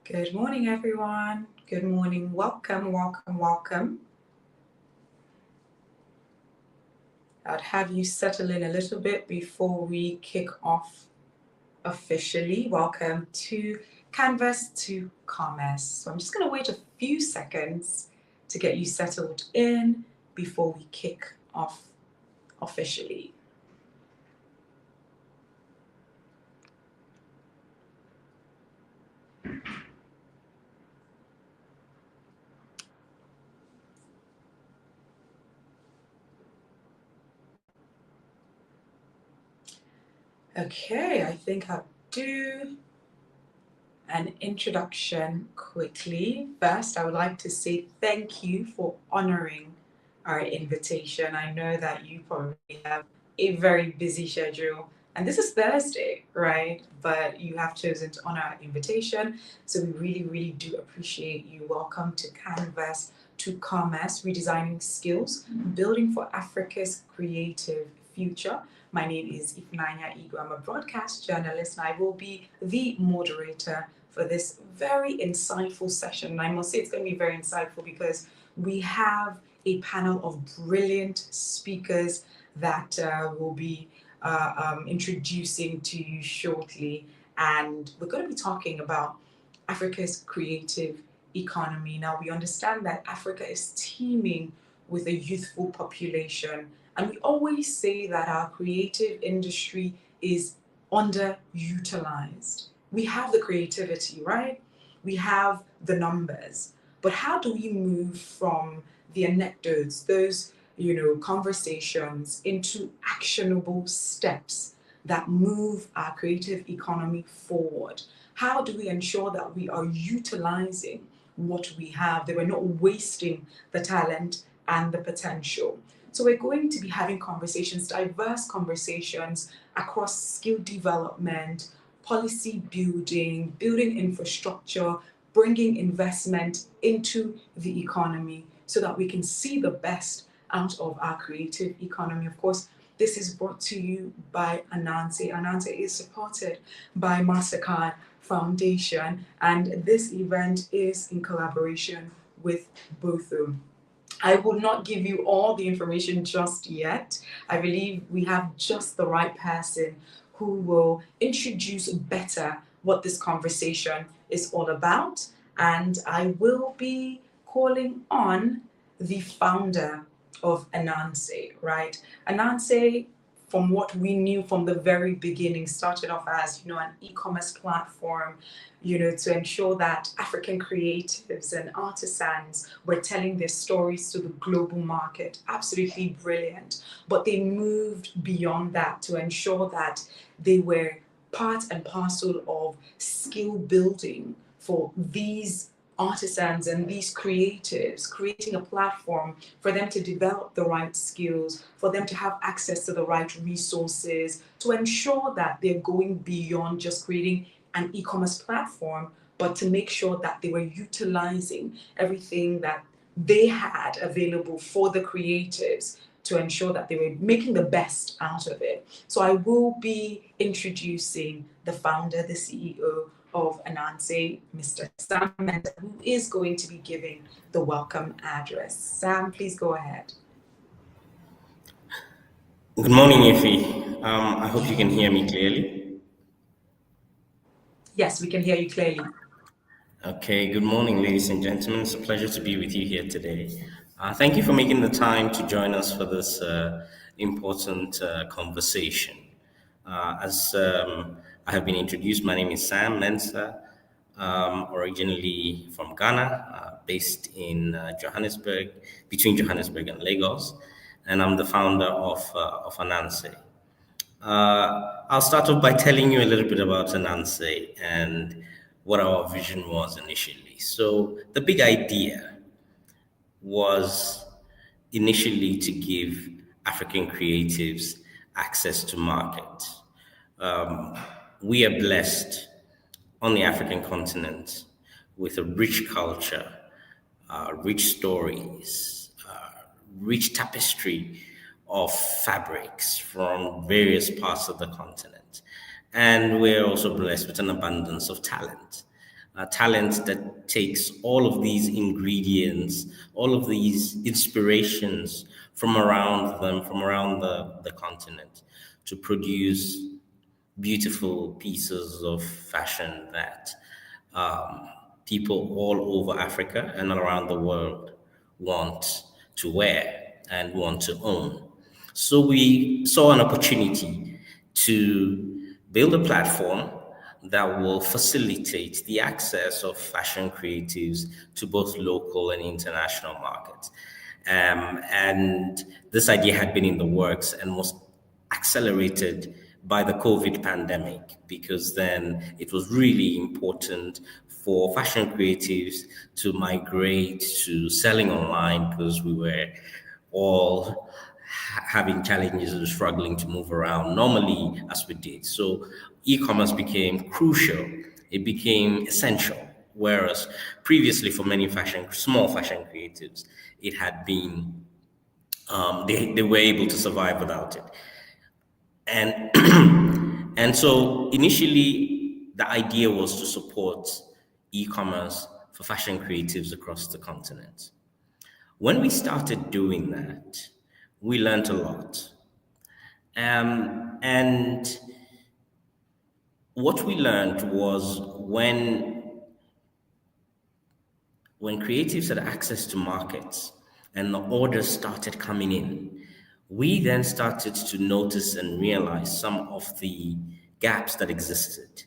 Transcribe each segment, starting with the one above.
Good morning, everyone. Good morning. Welcome, welcome, welcome. I'd have you settle in a little bit before we kick off officially. Welcome to Canvas to Commerce. So I'm just going to wait a few seconds to get you settled in before we kick off officially. Okay, I think I'll do an introduction quickly. First, I would like to say thank you for honoring our invitation. I know that you probably have a very busy schedule, and this is Thursday, right? But you have chosen to honor our invitation. So we really, really do appreciate you. Welcome to Canvas to Commerce, Redesigning Skills, Building for Africa's Creative Future. My name is Ifnanya Igu. I'm a broadcast journalist, and I will be the moderator for this very insightful session. And I must say it's going to be very insightful because we have a panel of brilliant speakers that will be introducing to you shortly. And we're going to be talking about Africa's creative economy. Now, we understand that Africa is teeming with a youthful population. And we always say that our creative industry is underutilized. We have the creativity, right? We have the numbers. But how do we move from the anecdotes, those, conversations into actionable steps that move our creative economy forward? How do we ensure that we are utilizing what we have, that we're not wasting the talent and the potential? So we're going to be having conversations, diverse conversations across skill development, policy building, building infrastructure, bringing investment into the economy so that we can see the best out of our creative economy. Of course, this is brought to you by Ananse. Ananse is supported by MasterCard Foundation, and this event is in collaboration with Botham. I will not give you all the information just yet. I believe we have just the right person who will introduce better what this conversation is all about. And I will be calling on the founder of Ananse, right? Ananse, from what we knew from the very beginning, started off as, an e-commerce platform, to ensure that African creatives and artisans were telling their stories to the global market. Absolutely brilliant. But they moved beyond that to ensure that they were part and parcel of skill building for these artisans and these creatives, creating a platform for them to develop the right skills, for them to have access to the right resources, to ensure that they're going beyond just creating an e-commerce platform, but to make sure that they were utilizing everything that they had available for the creatives to ensure that they were making the best out of it. So I will be introducing the founder, the CEO of Ananse, Mr. Sam Mensah, who is going to be giving the welcome address. Sam, please go ahead. Good morning, Ife. I hope you can hear me clearly. Yes, we can hear you clearly. Okay, good morning, ladies and gentlemen. It's a pleasure to be with you here today. Thank you for making the time to join us for this important conversation. As I have been introduced, my name is Sam Mensah, originally from Ghana, based in Johannesburg, between Johannesburg and Lagos, and I'm the founder of Ananse. I'll start off by telling you a little bit about Ananse and what our vision was initially. So the big idea was initially to give African creatives access to market. Um, we are blessed on the African continent with a rich culture, rich stories, rich tapestry of fabrics from various parts of the continent. And we're also blessed with an abundance of talent. talent that takes all of these ingredients, all of these inspirations from around them, from around the continent, to produce beautiful pieces of fashion that um, people all over Africa and around the world want to wear and want to own. So we saw an opportunity to build a platform that will facilitate the access of fashion creatives to both local and international markets. And this idea had been in the works and was accelerated by the COVID pandemic, because then it was really important for fashion creatives to migrate to selling online, because we were all having challenges and struggling to move around normally as we did. So e-commerce became crucial. It became essential. Whereas previously for many small fashion creatives, it had been, they were able to survive without it. And and so initially the idea was to support e-commerce for fashion creatives across the continent. When we started doing that, we learned a lot. And what we learned was when creatives had access to markets and the orders started coming in, we then started to notice and realize some of the gaps that existed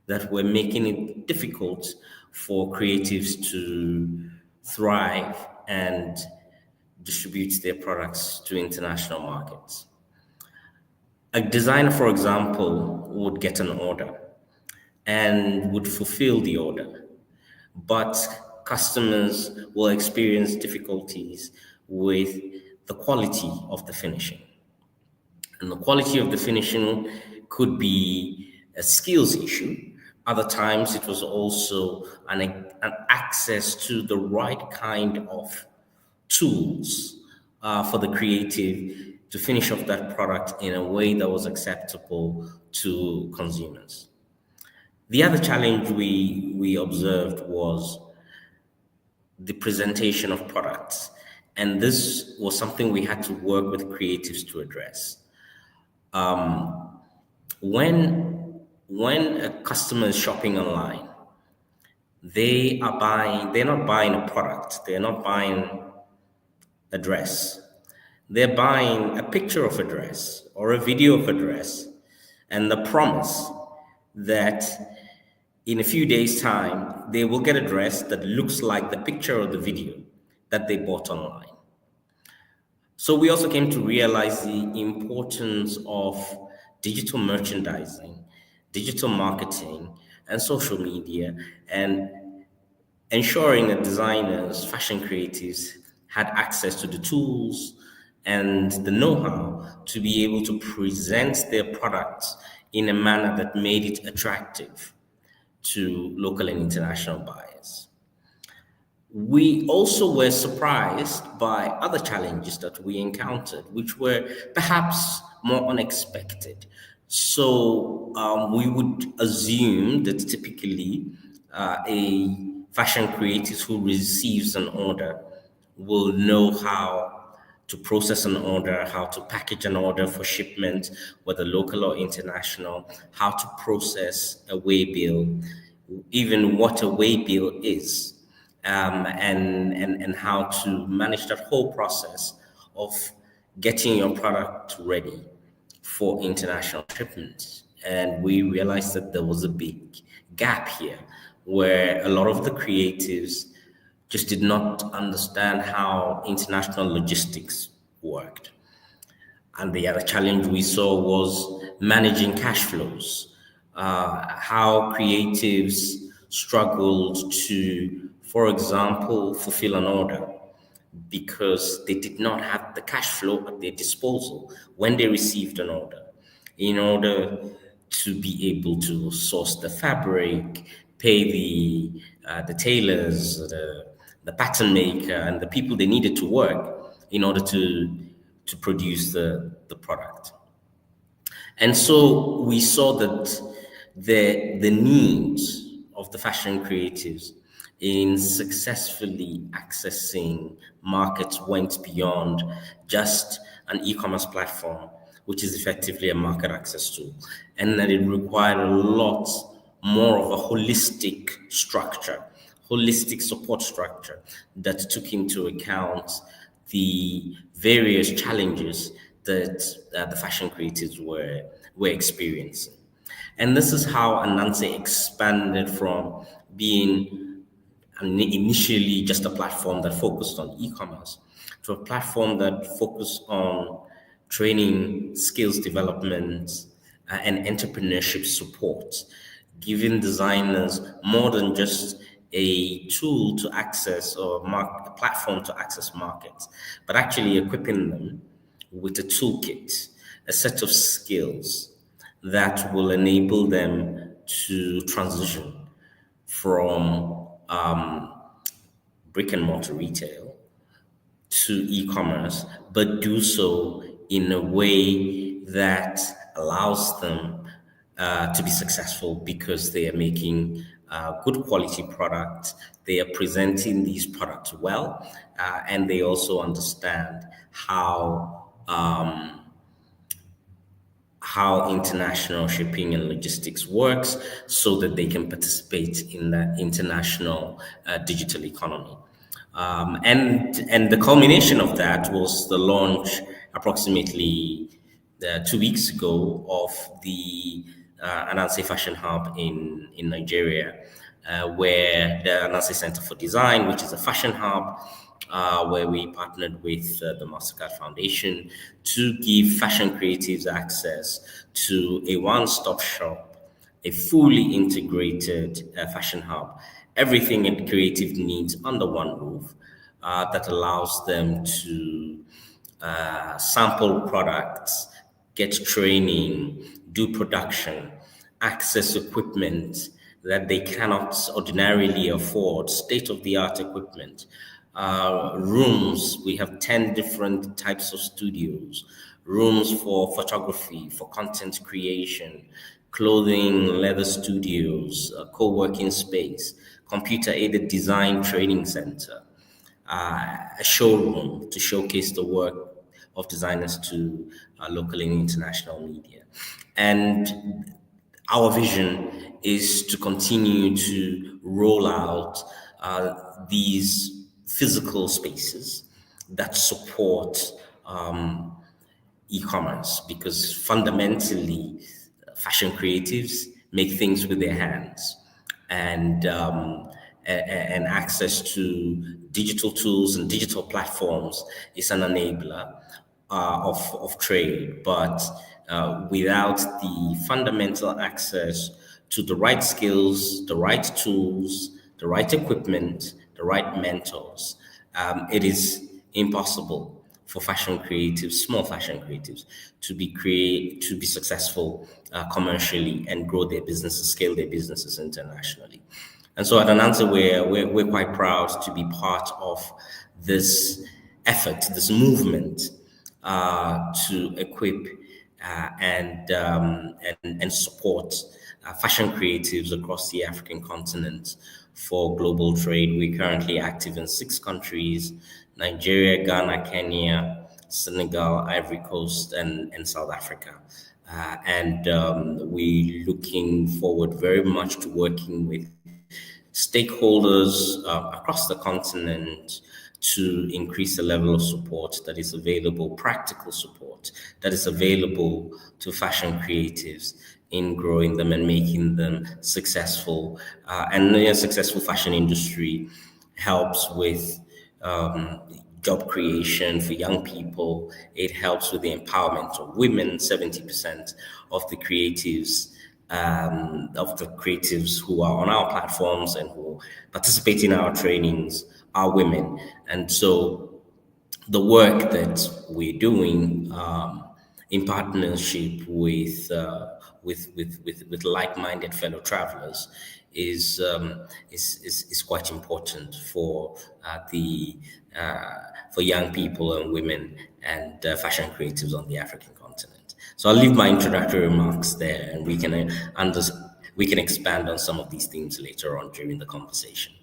that were making it difficult for creatives to thrive and distribute their products to international markets. A designer, for example, would get an order and would fulfill the order, but customers will experience difficulties with the quality of the finishing. And the quality of the finishing could be a skills issue. Other times it was also an access to the right kind of tools for the creative to finish off that product in a way that was acceptable to consumers. The other challenge we observed was the presentation of products. And this was something we had to work with creatives to address. When a customer is shopping online, they're not buying a product, they're not buying a dress. They're buying a picture of a dress or a video of a dress and the promise that in a few days' time, they will get a dress that looks like the picture or the video that they bought online. So we also came to realize the importance of digital merchandising, digital marketing, and social media, and ensuring that designers, fashion creatives had access to the tools and the know-how to be able to present their products in a manner that made it attractive to local and international buyers. We also were surprised by other challenges that we encountered, which were perhaps more unexpected. So we would assume that typically a fashion creative who receives an order will know how to process an order, how to package an order for shipment, whether local or international, how to process a waybill, even what a waybill is, and how to manage that whole process of getting your product ready for international shipment. And we realized that there was a big gap here where a lot of the creatives just did not understand how international logistics worked. And the other challenge we saw was managing cash flows, how creatives struggled to, for example, fulfill an order because they did not have the cash flow at their disposal when they received an order in order to be able to source the fabric, pay the tailors, the pattern maker, and the people they needed to work in order to produce the product. And so we saw that the needs of the fashion creatives in successfully accessing markets went beyond just an e-commerce platform, which is effectively a market access tool, and that it required a lot more of a holistic support structure that took into account the various challenges that the fashion creatives were experiencing. And this is how Anansi expanded from being initially just a platform that focused on e-commerce to a platform that focused on training, skills development, and entrepreneurship support, giving designers more than just a tool to access or a platform to access markets, but actually equipping them with a toolkit, a set of skills that will enable them to transition from brick and mortar retail to e-commerce, but do so in a way that allows them to be successful because they are making good quality products. They are presenting these products well, and they also understand how international shipping and logistics works so that they can participate in that international digital economy. And the culmination of that was the launch approximately 2 weeks ago of the Anansi Fashion Hub in Nigeria, where the Anansi Center for Design, which is a fashion hub, where we partnered with the MasterCard Foundation to give fashion creatives access to a one-stop shop, a fully integrated fashion hub, everything a creative needs under one roof, that allows them to sample products, get training, do production, access equipment that they cannot ordinarily afford, state of the art equipment. Rooms, we have 10 different types of studios, rooms for photography, for content creation, clothing, leather studios, co working space, computer aided design training center, a showroom to showcase the work of designers to local and international media. And our vision is to continue to roll out these physical spaces that support e-commerce, because fundamentally fashion creatives make things with their hands, and and access to digital tools and digital platforms is an enabler of trade. But without the fundamental access to the right skills, the right tools, the right equipment, the right mentors, it is impossible for fashion creatives, small fashion creatives, to be successful commercially and grow their businesses, scale their businesses internationally. And so at Anansa, we're quite proud to be part of this effort, this movement to equip and support fashion creatives across the African continent for global trade. We're currently active in 6 countries: Nigeria, Ghana, Kenya, Senegal, Ivory Coast, and South Africa. And we're looking forward very much to working with stakeholders across the continent to increase the level of support that is available, practical support that is available to fashion creatives in growing them and making them successful. And a successful fashion industry helps with job creation for young people. It helps with the empowerment of women. 70% of the creatives who are on our platforms and who participate in our trainings are women. And so the work that we're doing in partnership with like-minded fellow travelers is quite important for for young people and women and fashion creatives on the African continent. So I'll leave my introductory remarks there, and we can expand on some of these themes later on during the conversation.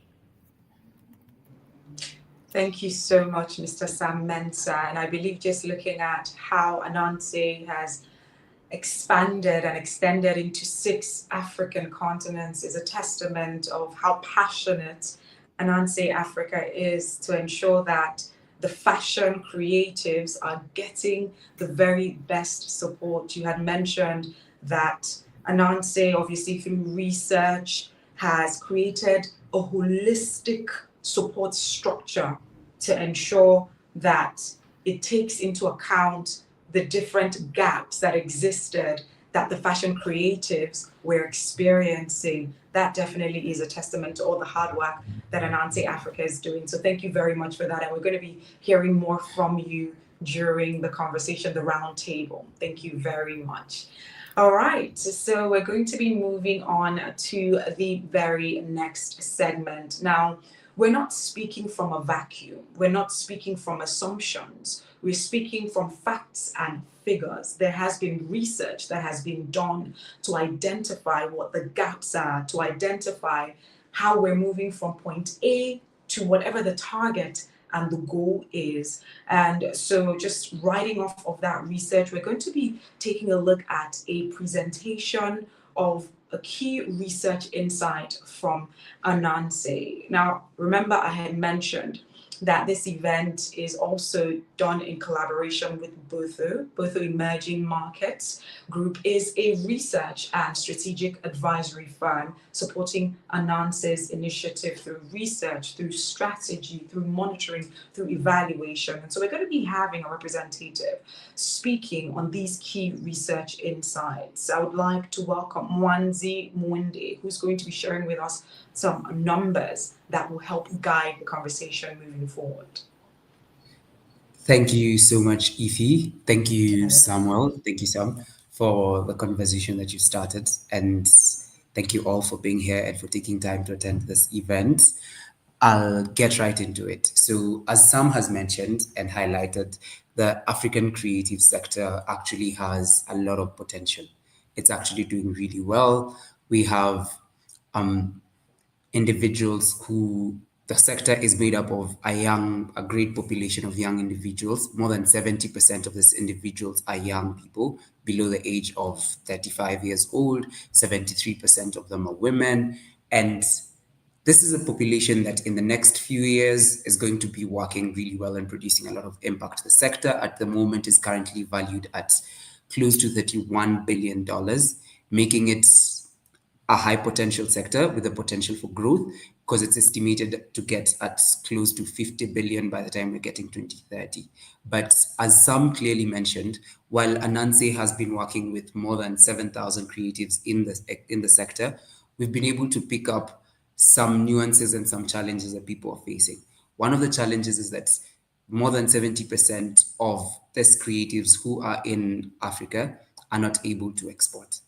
Thank you so much, Mr. Sam Mensah. And I believe just looking at how Anansi has expanded and extended into 6 African continents is a testament of how passionate Anansi Africa is to ensure that the fashion creatives are getting the very best support. You had mentioned that Anansi, obviously through research, has created a holistic support structure to ensure that it takes into account the different gaps that existed that the fashion creatives were experiencing. That definitely is a testament to all the hard work that Anansi Africa is doing. So thank you very much for that. And we're going to be hearing more from you during the conversation, the round table. Thank you very much. All right, so we're going to be moving on to the very next segment. Now, we're not speaking from a vacuum. We're not speaking from assumptions. We're speaking from facts and figures. There has been research that has been done to identify what the gaps are, to identify how we're moving from point A to whatever the target and the goal is. And so just writing off of that research, we're going to be taking a look at a presentation of a key research insight from Anansi. Now, remember I had mentioned that this event is also done in collaboration with Botho. Botho Emerging Markets Group is a research and strategic advisory firm supporting Anansi's initiative through research, through strategy, through monitoring, through evaluation. And so we're going to be having a representative speaking on these key research insights. I would like to welcome Mwanzi Mwende, who's going to be sharing with us some numbers that will help guide the conversation moving forward. Thank you so much, Ify. Thank you, Samuel. Thank you, Sam, for the conversation that you started. And thank you all for being here and for taking time to attend this event. I'll get right into it. So, as Sam has mentioned and highlighted, the African creative sector actually has a lot of potential. It's actually doing really well. We have individuals who the sector is made up of a great population of young individuals. More than 70% of these individuals are young people below the age of 35 years old. 73% of them are women. And this is a population that in the next few years is going to be working really well and producing a lot of impact. The sector at the moment is currently valued at close to $31 billion, making it a high potential sector with the potential for growth, because it's estimated to get at close to 50 billion by the time we're getting 2030. But as Sam clearly mentioned, while Anansi has been working with more than 7,000 creatives in the sector, we've been able to pick up some nuances and some challenges that people are facing. One of the challenges is that more than 70% of these creatives who are in Africa are not able to export.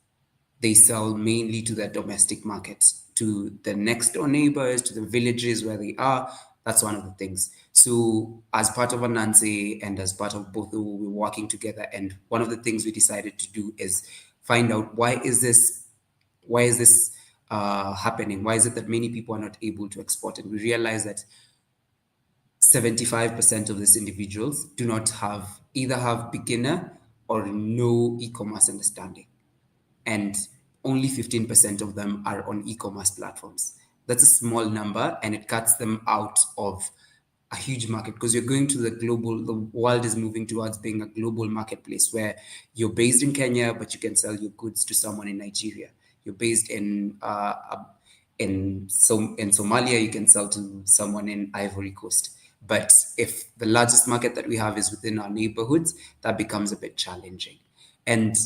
They sell mainly to their domestic markets, to the next door neighbors, to the villages where they are. That's one of the things. So as part of Anansi and as part of both, we're working together. And one of the things we decided to do is find out why is this happening? Why is it that many people are not able to export? And we realize that 75% of these individuals do not either have beginner or no e-commerce understanding. And only 15% of them are on e-commerce platforms. That's a small number, and it cuts them out of a huge market, because you're going to the world is moving towards being a global marketplace where you're based in Kenya, but you can sell your goods to someone in Nigeria. You're based in Somalia, you can sell to someone in Ivory Coast. But if the largest market that we have is within our neighborhoods, that becomes a bit challenging. And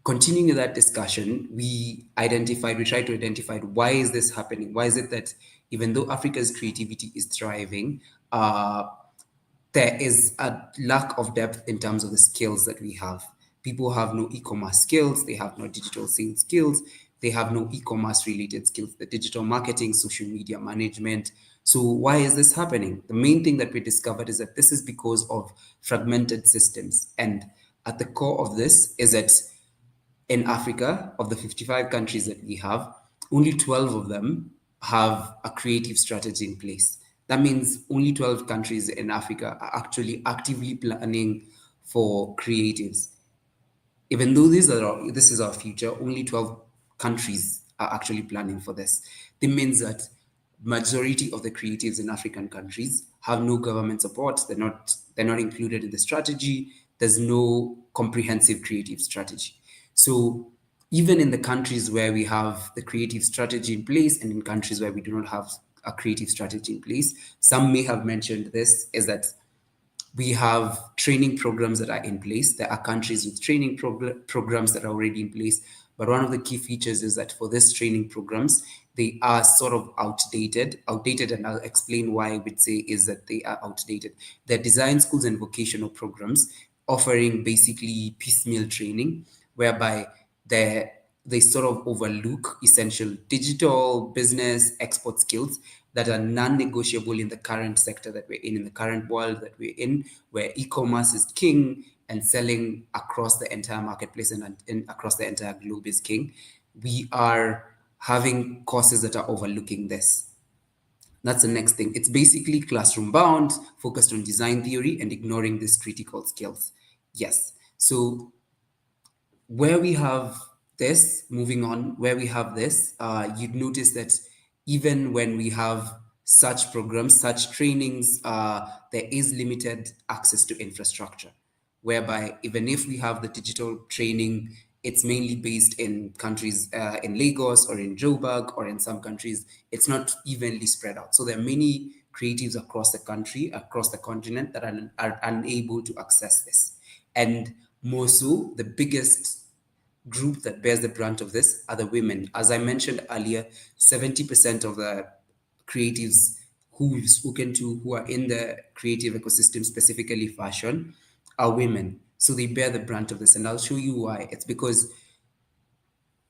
continuing that discussion, we tried to identify why is this happening? Why is it that even though Africa's creativity is thriving, there is a lack of depth in terms of the skills that we have? People have no e-commerce skills, they have no digital sales skills, they have no e-commerce related skills, the digital marketing, social media management. So why is this happening? The main thing that we discovered is that this is because of fragmented systems. And at the core of this is that in Africa, of the 55 countries that we have, only 12 of them have a creative strategy in place. That means only 12 countries in Africa are actually actively planning for creatives. Even though this is our future, only 12 countries are actually planning for this. It means that majority of the creatives in African countries have no government support. They're not included in the strategy. There's no comprehensive creative strategy. So even in the countries where we have the creative strategy in place and in countries where we do not have a creative strategy in place, some may have mentioned this, is that we have training programs that are in place. There are countries with training programs that are already in place. But one of the key features is that for these training programs, they are sort of outdated. And I'll explain why I would say is that they are outdated. They're design schools and vocational programs offering basically piecemeal training, whereby they sort of overlook essential digital business export skills that are non-negotiable in the current sector that we're in the current world that we're in, where e-commerce is king and selling across the entire marketplace and across the entire globe is king. We are having courses that are overlooking this. That's the next thing. It's basically classroom bound, focused on design theory and ignoring these critical skills. Yes. So where we have this, moving on, where we have this, you'd notice that even when we have such programs, such trainings, there is limited access to infrastructure, whereby even if we have the digital training, it's mainly based in countries in Lagos or in Joburg, or in some countries, it's not evenly spread out. So there are many creatives across the country, across the continent that are unable to access this. And more so, the biggest group that bears the brunt of this are the women. As I mentioned earlier, 70% of the creatives who we've spoken to who are in the creative ecosystem, specifically fashion, are women. So they bear the brunt of this. And I'll show you why. It's because,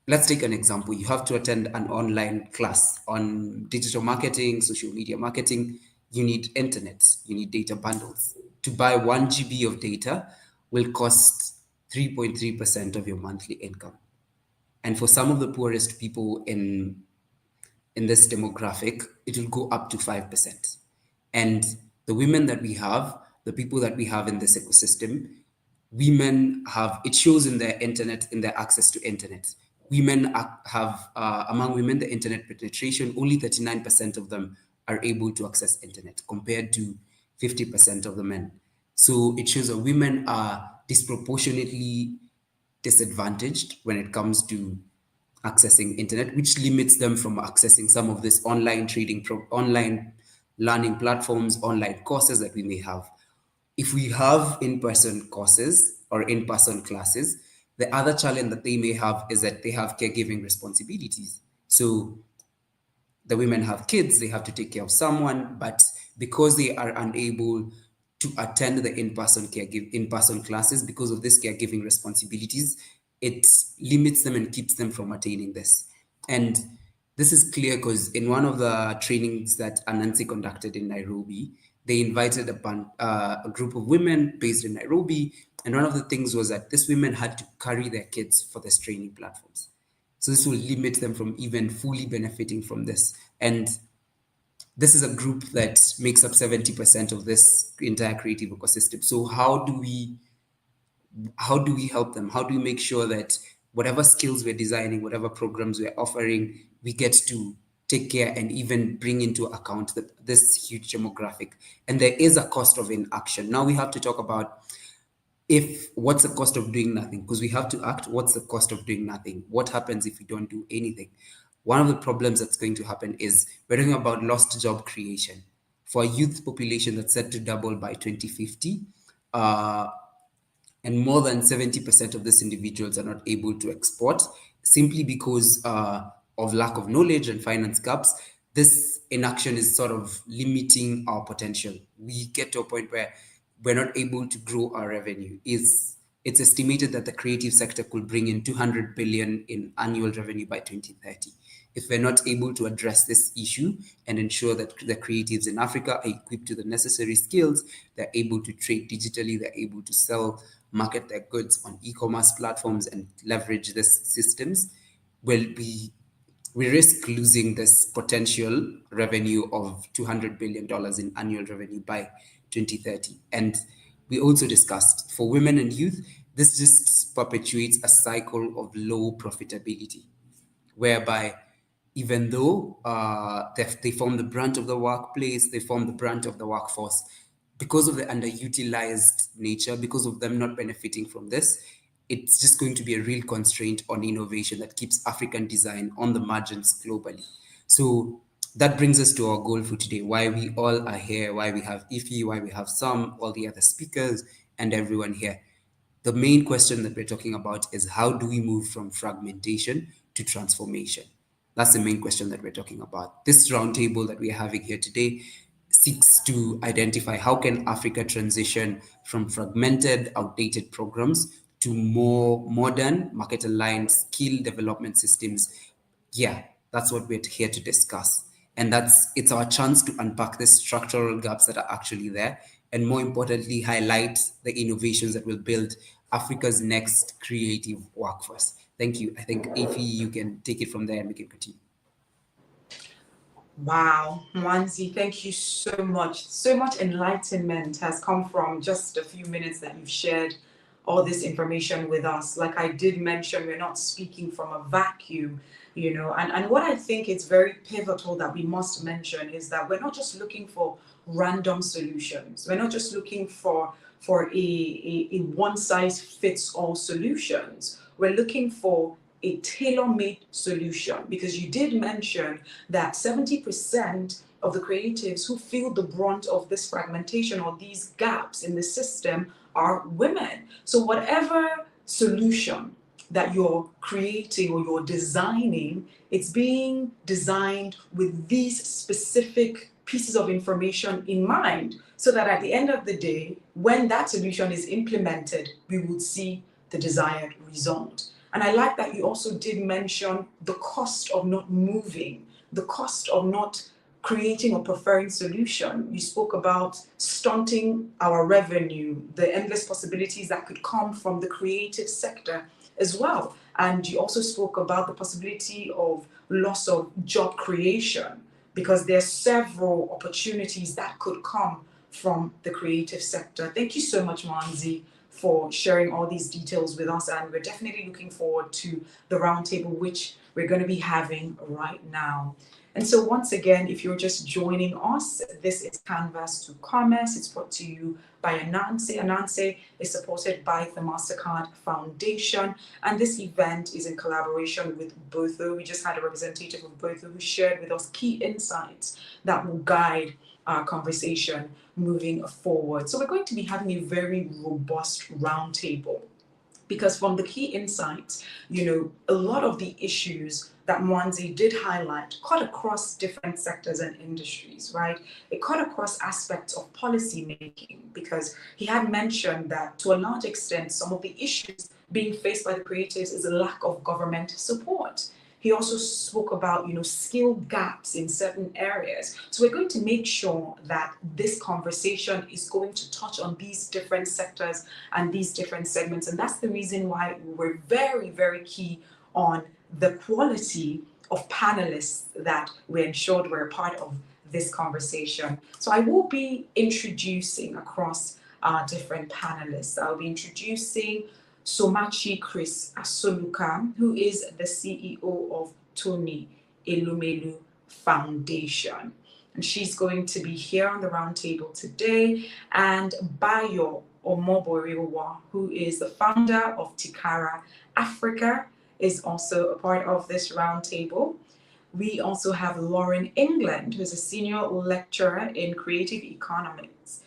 let's take an example. You have to attend an online class on digital marketing, social media marketing. You need internet, you need data bundles. To buy 1 GB of data will cost 3.3% of your monthly income. And for some of the poorest people in this demographic, it will go up to 5%. And the women that we have, the people that we have in this ecosystem, women have, it shows in their internet, in their access to internet. Women have, among women, the internet penetration, only 39% of them are able to access internet compared to 50% of the men. So it shows that women are disproportionately disadvantaged when it comes to accessing internet, which limits them from accessing some of this online trading, online learning platforms, online courses that we may have. If we have in-person courses or in-person classes, the other challenge that they may have is that they have caregiving responsibilities. So the women have kids, they have to take care of someone, but because they are unable to attend the in-person classes because of this caregiving responsibilities, it limits them and keeps them from attaining this. And this is clear because in one of the trainings that Anansi conducted in Nairobi, they invited a group of women based in Nairobi. And one of the things was that these women had to carry their kids for these training platforms. So this will limit them from even fully benefiting from this. And this is a group that makes up 70% of this entire creative ecosystem. So how do we help them? How do we make sure that whatever skills we're designing, whatever programs we're offering, we get to take care and even bring into account this huge demographic? And there is a cost of inaction. Now we have to talk about what's the cost of doing nothing? Because we have to act. What's the cost of doing nothing? What happens if we don't do anything? One of the problems that's going to happen is we're talking about lost job creation for a youth population that's set to double by 2050. And more than 70% of these individuals are not able to export simply because of lack of knowledge and finance gaps. This inaction is sort of limiting our potential. We get to a point where we're not able to grow our revenue. It's estimated that the creative sector could bring in 200 billion in annual revenue by 2030. If we're not able to address this issue and ensure that the creatives in Africa are equipped to the necessary skills, they're able to trade digitally, they're able to sell, market their goods on e-commerce platforms and leverage these systems, well, we risk losing this potential revenue of $200 billion in annual revenue by 2030. And we also discussed for women and youth, this just perpetuates a cycle of low profitability, whereby even though they form the brunt of the workplace, they form the brunt of the workforce, because of the underutilized nature, because of them not benefiting from this, it's just going to be a real constraint on innovation that keeps African design on the margins globally. So that brings us to our goal for today, why we all are here, why we have Ify, why we have Sam, all the other speakers, and everyone here. The main question that we're talking about is how do we move from fragmentation to transformation? That's the main question that we're talking about. This roundtable that we are having here today seeks to identify how can Africa transition from fragmented, outdated programs to more modern, market-aligned skill development systems. Yeah, that's what we're here to discuss. And it's our chance to unpack the structural gaps that are actually there, and more importantly, highlight the innovations that will build Africa's next creative workforce. Thank you. I think, Ify, you can take it from there and we can continue. Wow, Mwanzi, thank you so much. So much enlightenment has come from just a few minutes that you've shared all this information with us. Like I did mention, we're not speaking from a vacuum, and what I think is very pivotal that we must mention is that we're not just looking for random solutions. We're not just looking for a one-size-fits-all solutions. We're looking for a tailor-made solution, because you did mention that 70% of the creatives who feel the brunt of this fragmentation or these gaps in the system are women. So whatever solution that you're creating or you're designing, it's being designed with these specific pieces of information in mind, so that at the end of the day, when that solution is implemented, we would see the desired result. And I like that you also did mention the cost of not moving, the cost of not creating a preferring solution. You spoke about stunting our revenue, the endless possibilities that could come from the creative sector as well. And you also spoke about the possibility of loss of job creation, because there's several opportunities that could come from the creative sector. Thank you so much, Mwanzi, for sharing all these details with us, and we're definitely looking forward to the roundtable, which we're going to be having right now. And so once again, if you're just joining us, this is Canvas to Commerce. It's brought to you by Ananse. Ananse is supported by the MasterCard Foundation, and this event is in collaboration with Botho. We just had a representative of Botho who shared with us key insights that will guide our conversation moving forward. So we're going to be having a very robust roundtable, because from the key insights, a lot of the issues that Mwanzi did highlight cut across different sectors and industries, right? It cut across aspects of policy making, because he had mentioned that to a large extent, some of the issues being faced by the creatives is a lack of government support. He also spoke about, skill gaps in certain areas. So we're going to make sure that this conversation is going to touch on these different sectors and these different segments. And that's the reason why we're very, very key on the quality of panelists that we ensured were a part of this conversation. So I will be introducing across our different panelists. I'll be introducing Somachi Chris Asoluka, who is the CEO of Tony Elumelu Foundation. And she's going to be here on the roundtable today. And Bayo Omoboriwa, who is the founder of Tikara Africa, is also a part of this roundtable. We also have Lauren England, who's a senior lecturer in creative economics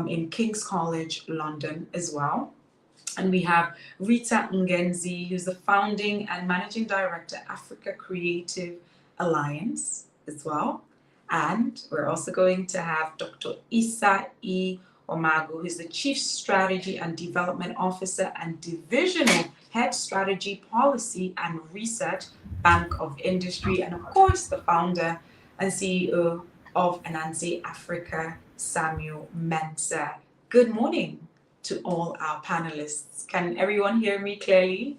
in King's College, London as well. And we have Rita Ngenzi, who's the founding and managing director, Africa Creative Alliance as well. And we're also going to have Dr. Issa E. Omago, who's the Chief Strategy and Development Officer and Divisional Head Strategy, Policy and Research Bank of Industry, and of course, the founder and CEO of Anansi Africa, Samuel Mensah. Good morning to all our panelists. Can everyone hear me clearly?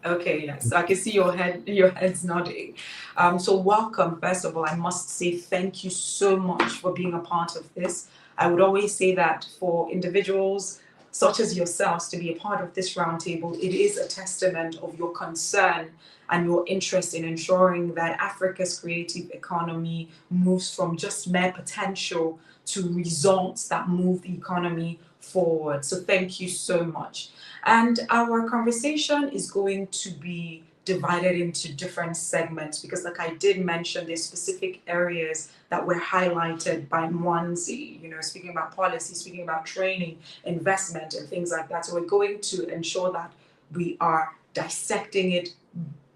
Okay, yes, I can see your heads nodding. So welcome. First of all, I must say thank you so much for being a part of this. I would always say that for individuals such as yourselves to be a part of this roundtable, it is a testament of your concern and your interest in ensuring that Africa's creative economy moves from just mere potential to results that move the economy forward. So thank you so much. And our conversation is going to be divided into different segments because, like I did mention, there's specific areas that were highlighted by Mwanzi, speaking about policy, speaking about training, investment, and things like that. So we're going to ensure that we are dissecting it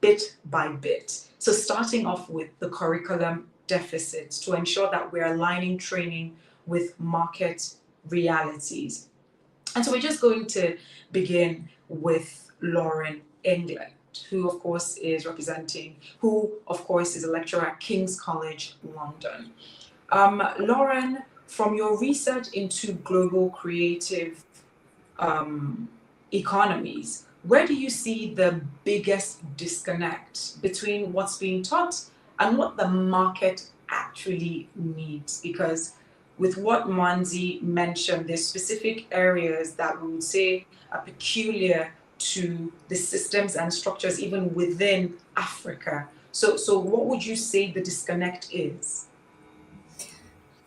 bit by bit. So starting off with the curriculum deficits to ensure that we're aligning training with market realities. And so we're just going to begin with Lauren England, who of course is a lecturer at King's College London. Lauren, from your research into global creative economies, where do you see the biggest disconnect between what's being taught and what the market actually needs? Because with what Mwanzi mentioned, there's specific areas that we would say are peculiar to the systems and structures even within Africa. So what would you say the disconnect is?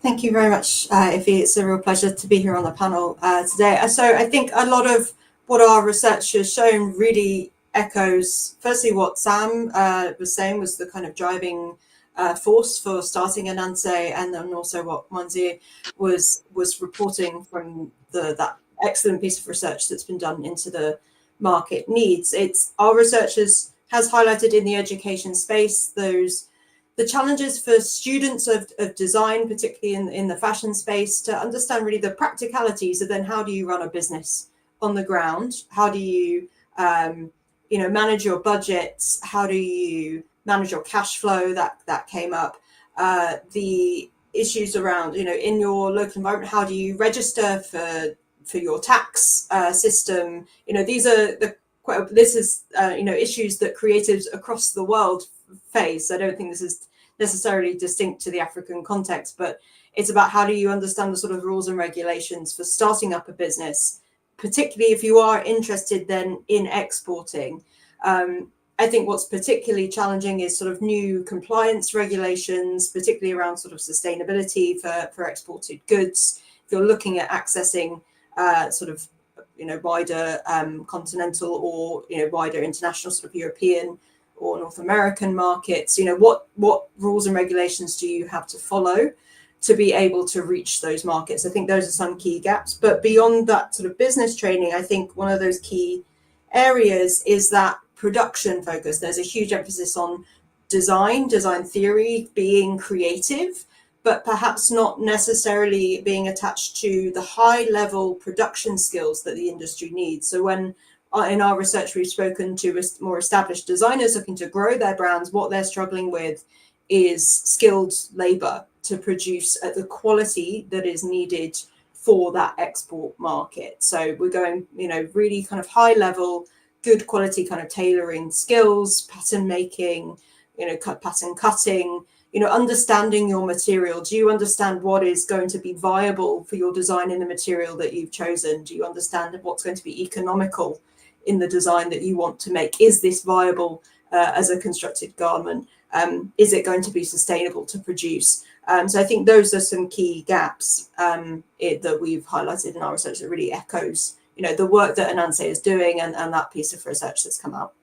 Thank you very much, Ify. It's a real pleasure to be here on the panel today. So I think a lot of what our research has shown really echoes, firstly, what Sam was saying was the kind of driving force for starting Anansi, and then also what Mwanzi was reporting from that excellent piece of research that's been done into the market needs. Our research has highlighted in the education space the challenges for students of design, particularly in the fashion space, to understand really the practicalities of then how do you run a business on the ground? How do you manage your budgets? How do you manage your cash flow? That came up. The issues around, in your local environment, how do you register for your tax system? These are issues that creatives across the world face. I don't think this is necessarily distinct to the African context, but it's about how do you understand the sort of rules and regulations for starting up a business, particularly if you are interested then in exporting. I think what's particularly challenging is sort of new compliance regulations, particularly around sort of sustainability for exported goods. If you're looking at accessing wider continental or wider international sort of European or North American markets, what rules and regulations do you have to follow to be able to reach those markets? I think those are some key gaps. But beyond that sort of business training, I think one of those key areas is that production focus. There's a huge emphasis on design theory, being creative, but perhaps not necessarily being attached to the high level production skills that the industry needs. So when in our research, we've spoken to more established designers looking to grow their brands, what they're struggling with is skilled labor to produce at the quality that is needed for that export market. So we're going, really kind of high level, good quality kind of tailoring skills, pattern making, pattern cutting, understanding your material. Do you understand what is going to be viable for your design in the material that you've chosen? Do you understand what's going to be economical in the design that you want to make? Is this viable as a constructed garment? Is it going to be sustainable to produce? So I think those are some key gaps that we've highlighted in our research that really echoes, the work that Anansi is doing and that piece of research that's come out.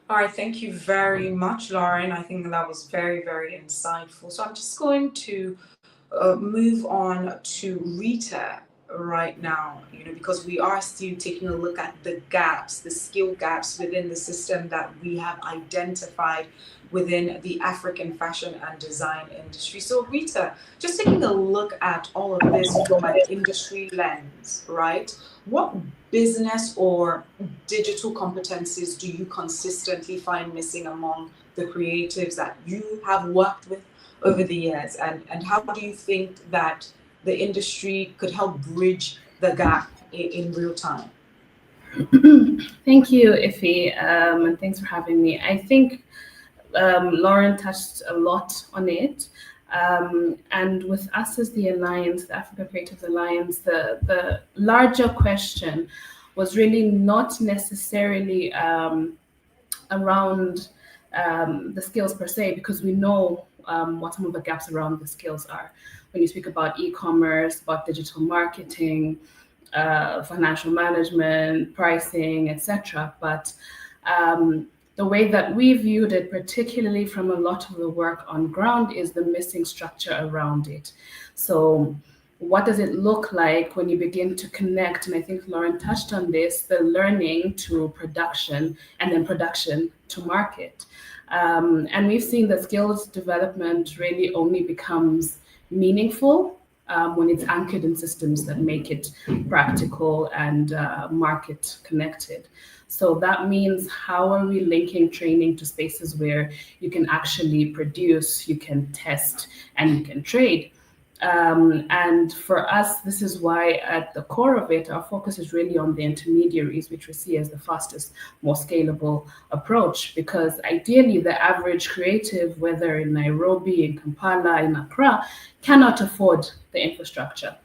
All right, thank you very much, Lauren. I think that was very, very insightful. So I'm just going to move on to Rita right now, because we are still taking a look at the gaps, the skill gaps within the system that we have identified within the African fashion and design industry. So Rita, just taking a look at all of this from an industry lens, right? What business or digital competencies do you consistently find missing among the creatives that you have worked with over the years? And how do you think that the industry could help bridge the gap in real time? Thank you, Ife, and thanks for having me. I think Lauren touched a lot on it. And with us as the Alliance, the Africa Creatives Alliance, the larger question was really not necessarily around the skills per se, because we know what some of the gaps around the skills are. When you speak about e-commerce, about digital marketing, financial management, pricing, etc. But the way that we viewed it, particularly from a lot of the work on ground, is the missing structure around it. So what does it look like when you begin to connect? And I think Lauren touched on this, the learning to production and then production to market. And we've seen that skills development really only becomes meaningful when it's anchored in systems that make it practical and market connected. So that means, how are we linking training to spaces where you can actually produce, you can test, and you can trade? And for us, this is why at the core of it, our focus is really on the intermediaries, which we see as the fastest, most scalable approach. Because ideally, the average creative, whether in Nairobi, in Kampala, in Accra, cannot afford the infrastructure.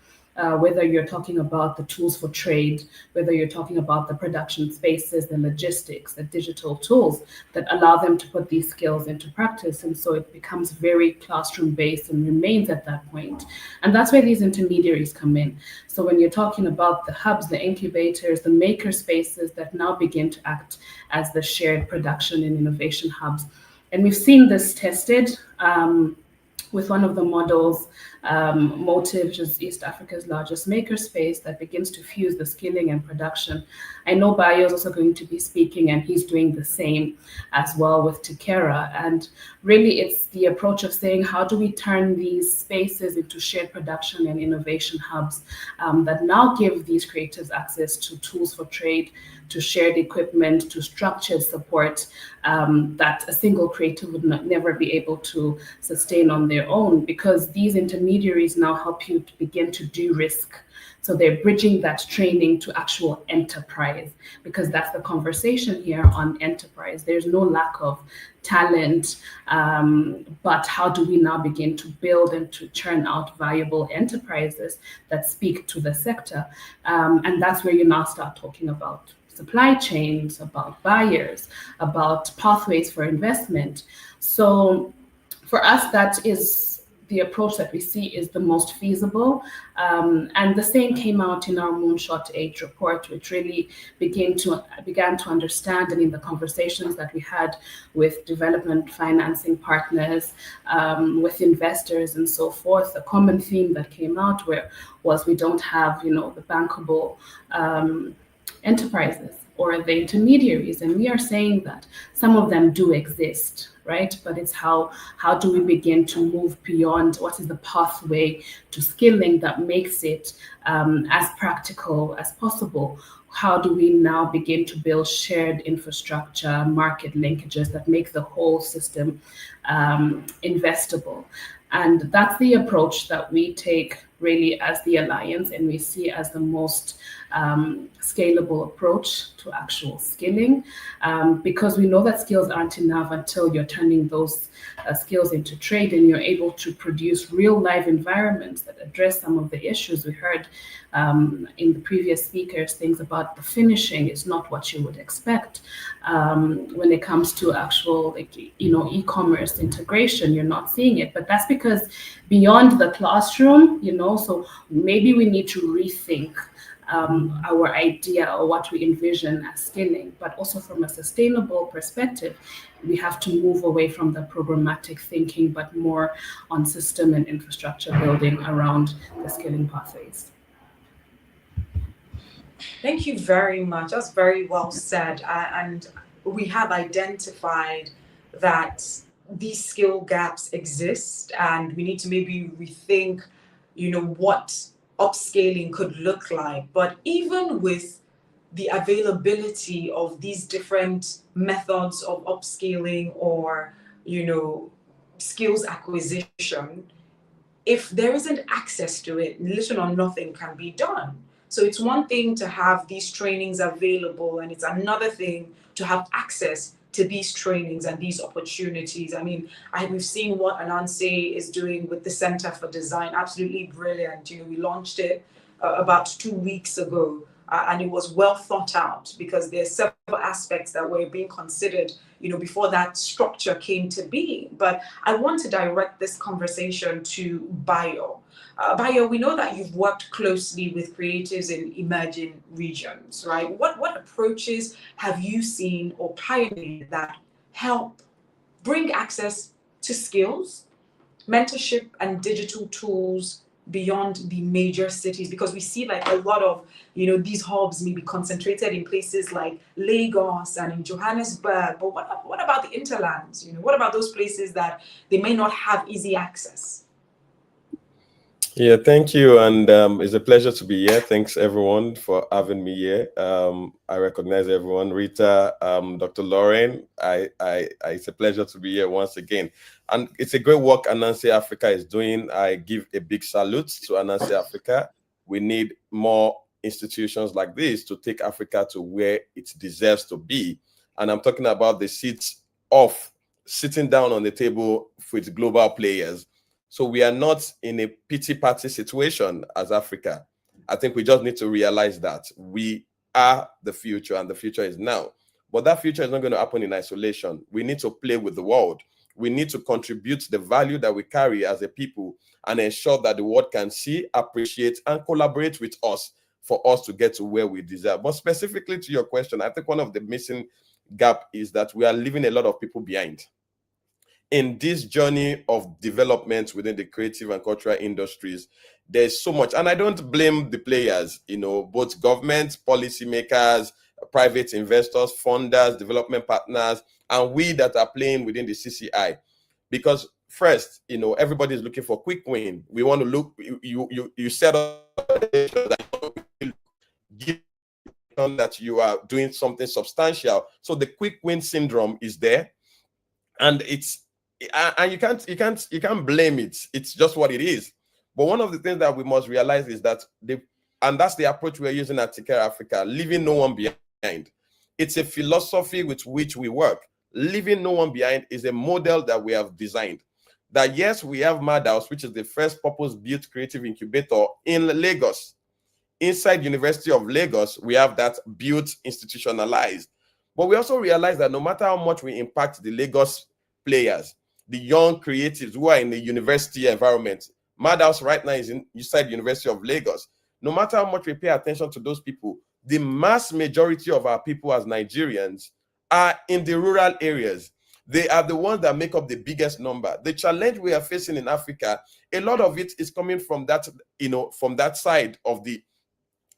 Whether you're talking about the tools for trade, whether you're talking about the production spaces, the logistics, the digital tools that allow them to put these skills into practice. And so it becomes very classroom-based and remains at that point. And that's where these intermediaries come in. So when you're talking about the hubs, the incubators, the maker spaces that now begin to act as the shared production and innovation hubs. And we've seen this tested with one of the models, Motive, which is East Africa's largest makerspace, that begins to fuse the skilling and production. I know Bayo is also going to be speaking, and he's doing the same as well with Tikera. And really, it's the approach of saying, how do we turn these spaces into shared production and innovation hubs that now give these creatives access to tools for trade, to shared equipment, to structured support that a single creative would never be able to sustain on their own, because these intermediaries now help you to begin to de-risk. So they're bridging that training to actual enterprise, because that's the conversation here on enterprise. There's no lack of talent, but how do we now begin to build and to churn out viable enterprises that speak to the sector? And that's where you now start talking about supply chains, about buyers, about pathways for investment. So for us, that is the approach that we see is the most feasible. And the same came out in our Moonshot 8 report, which really began to understand, and in the conversations that we had with development financing partners, with investors and so forth, the common theme that came out was we don't have, the bankable enterprises or the intermediaries. And we are saying that some of them do exist, right? But it's how do we begin to move beyond what is the pathway to skilling that makes it as practical as possible? How do we now begin to build shared infrastructure, market linkages that make the whole system investable? And that's the approach that we take really as the Alliance, and we see as the most scalable approach to actual skilling, because we know that skills aren't enough until you're turning those skills into trade and you're able to produce real live environments that address some of the issues we heard in the previous speakers. Things about the finishing is not what you would expect when it comes to actual e-commerce integration. You're not seeing it, but that's because beyond the classroom, so maybe we need to rethink our idea or what we envision as skilling, but also from a sustainable perspective, we have to move away from the programmatic thinking, but more on system and infrastructure building around the skilling pathways. Thank you very much. That's very well said. And we have identified that these skill gaps exist, and we need to maybe rethink, what upscaling could look like. But even with the availability of these different methods of upscaling or, skills acquisition, if there isn't access to it, little or nothing can be done. So it's one thing to have these trainings available, and it's another thing to have access to these trainings and these opportunities. I mean, we've seen what Anansi is doing with the Center for Design, absolutely brilliant. We launched it about 2 weeks ago, and it was well thought out because there are several aspects that were being considered, before that structure came to be. But I want to direct this conversation to Bayo. Bayo, we know that you've worked closely with creatives in emerging regions, right? What approaches have you seen or pioneered that help bring access to skills, mentorship, and digital tools beyond the major cities? Because we see like a lot of, these hubs may be concentrated in places like Lagos and in Johannesburg, but what about the interlands? What about those places that they may not have easy access? Yeah, thank you. And it's a pleasure to be here. Thanks everyone for having me here. I recognize everyone. Rita, Dr. Lauren, it's a pleasure to be here once again. And it's a great work Anansi Africa is doing. I give a big salute to Anansi Africa. We need more institutions like this to take Africa to where it deserves to be. And I'm talking about the seats of sitting down on the table with global players. So we are not in a pity party situation as Africa. I think we just need to realize that we are the future and the future is now. But that future is not going to happen in isolation. We need to play with the world. We need to contribute the value that we carry as a people and ensure that the world can see, appreciate, and collaborate with us for us to get to where we deserve. But specifically to your question, I think one of the missing gap is that we are leaving a lot of people behind in this journey of development within the creative and cultural industries. There's so much, and I don't blame the players, both governments, policymakers, private investors, funders, development partners, and we that are playing within the CCI. Because first, everybody's looking for quick win. We want to look, you set up that you are doing something substantial. So the quick win syndrome is there, and you can't blame it. It's just what it is. But one of the things that we must realize is that and that's the approach we're using at Take Care Africa, leaving no one behind. It's a philosophy with which we work. Leaving no one behind is a model that we have designed. That yes, we have Madhouse, which is the first purpose-built creative incubator in Lagos. Inside University of Lagos, we have that built, institutionalized. But we also realize that no matter how much we impact the Lagos players, the young creatives who are in the university environment, Madhouse right now is inside University of Lagos. No matter how much we pay attention to those people, the mass majority of our people as Nigerians are in the rural areas. They are the ones that make up the biggest number. The challenge we are facing in Africa, a lot of it is coming from that, from that side of the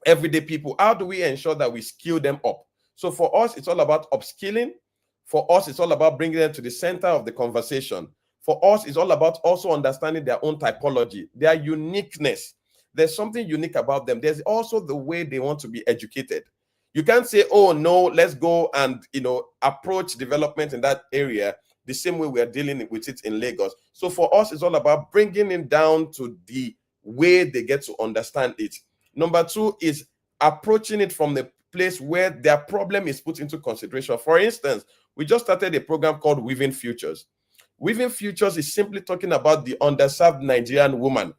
everyday people. How do we ensure that we skill them up? So for us, it's all about upskilling. For us, it's all about bringing them to the center of the conversation. For us, it's all about also understanding their own typology, their uniqueness. There's something unique about them. There's also the way they want to be educated. You can't say, oh, no, let's go and, approach development in that area the same way we are dealing with it in Lagos. So for us, it's all about bringing it down to the way they get to understand it. Number two is approaching it from the place where their problem is put into consideration. For instance, we just started a program called Weaving Futures. Weaving Futures is simply talking about the underserved Nigerian woman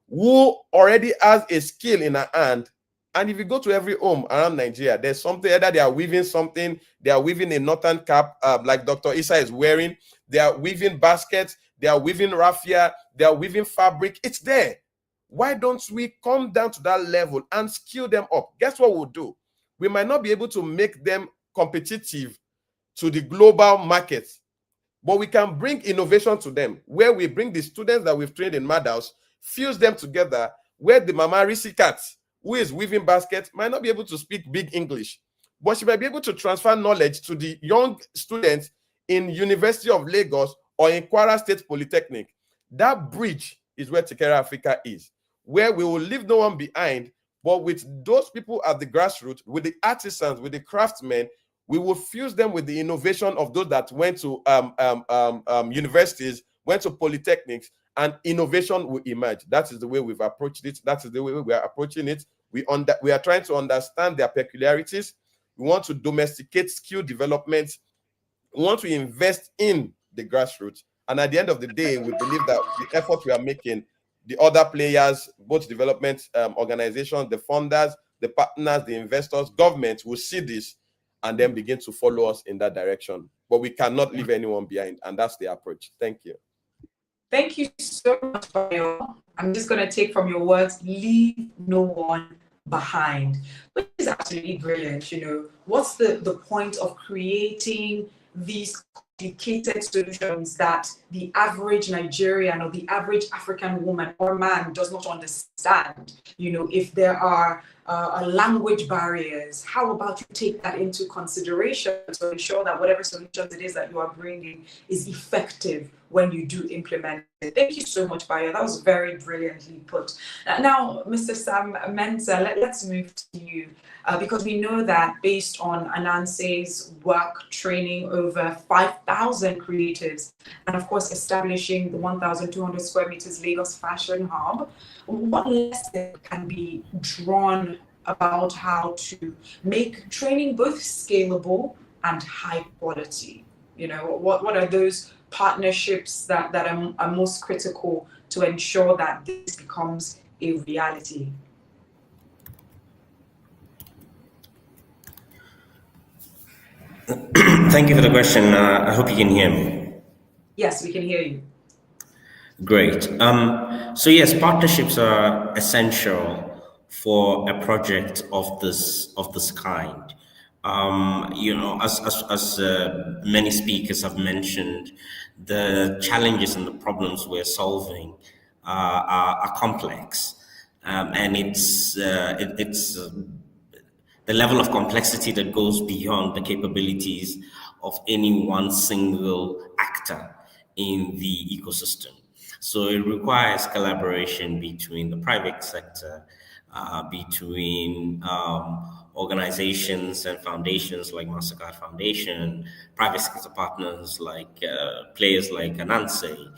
who already has a skill in her hand. And if you go to every home around Nigeria, there's something, either they are weaving something, they are weaving a northern cap like Dr. Issa is wearing, they are weaving baskets, they are weaving raffia, they are weaving fabric. It's there. Why don't we come down to that level and skill them up? Guess what we'll do? We might not be able to make them competitive to the global markets, but we can bring innovation to them, where we bring the students that we've trained in Madhouse, fuse them together, where the Mama Risi Cat, who is weaving baskets, might not be able to speak big English, but she might be able to transfer knowledge to the young students in University of Lagos or in Kwara State Polytechnic. That bridge is where Take Care Africa is, where we will leave no one behind, But with those people at the grassroots, with the artisans, with the craftsmen, we will fuse them with the innovation of those that went to universities, went to polytechnics, and innovation will emerge. That is the way we've approached it. That is the way we are approaching it. We are trying to understand their peculiarities. We want to domesticate skill development. We want to invest in the grassroots. And at the end of the day, we believe that the effort we are making, the other players, both development organizations, the funders, the partners, the investors, governments will see this and then begin to follow us in that direction. But we cannot leave anyone behind. And that's the approach. Thank you. Thank you so much, Bayo. I'm just going to take from your words, leave no one behind, which is absolutely brilliant. You know, what's the point of creating these complicated solutions that the average Nigerian or the average African woman or man does not understand? You know, if there are language barriers, how about you take that into consideration to ensure that whatever solutions it is that you are bringing is effective when you do implement it? Thank you so much, Bayo. That was very brilliantly put. Now, Mr. Sam Mensah, let's move to you. Because we know that based on Ananse's work training over 5,000 creatives, and of course establishing the 1,200 square meters Lagos Fashion Hub, what lesson can be drawn about how to make training both scalable and high quality? You know, what are those partnerships that are most critical to ensure that this becomes a reality? Thank you for the question. I hope you can hear me. Yes, we can hear you. Great. So yes, partnerships are essential for a project of this kind. You know, as many speakers have mentioned, the challenges and the problems we're solving are complex, and it's the level of complexity that goes beyond the capabilities of any one single actor in the ecosystem. So it requires collaboration between the private sector, between organizations and foundations like MasterCard Foundation, private sector partners like players like Ananse,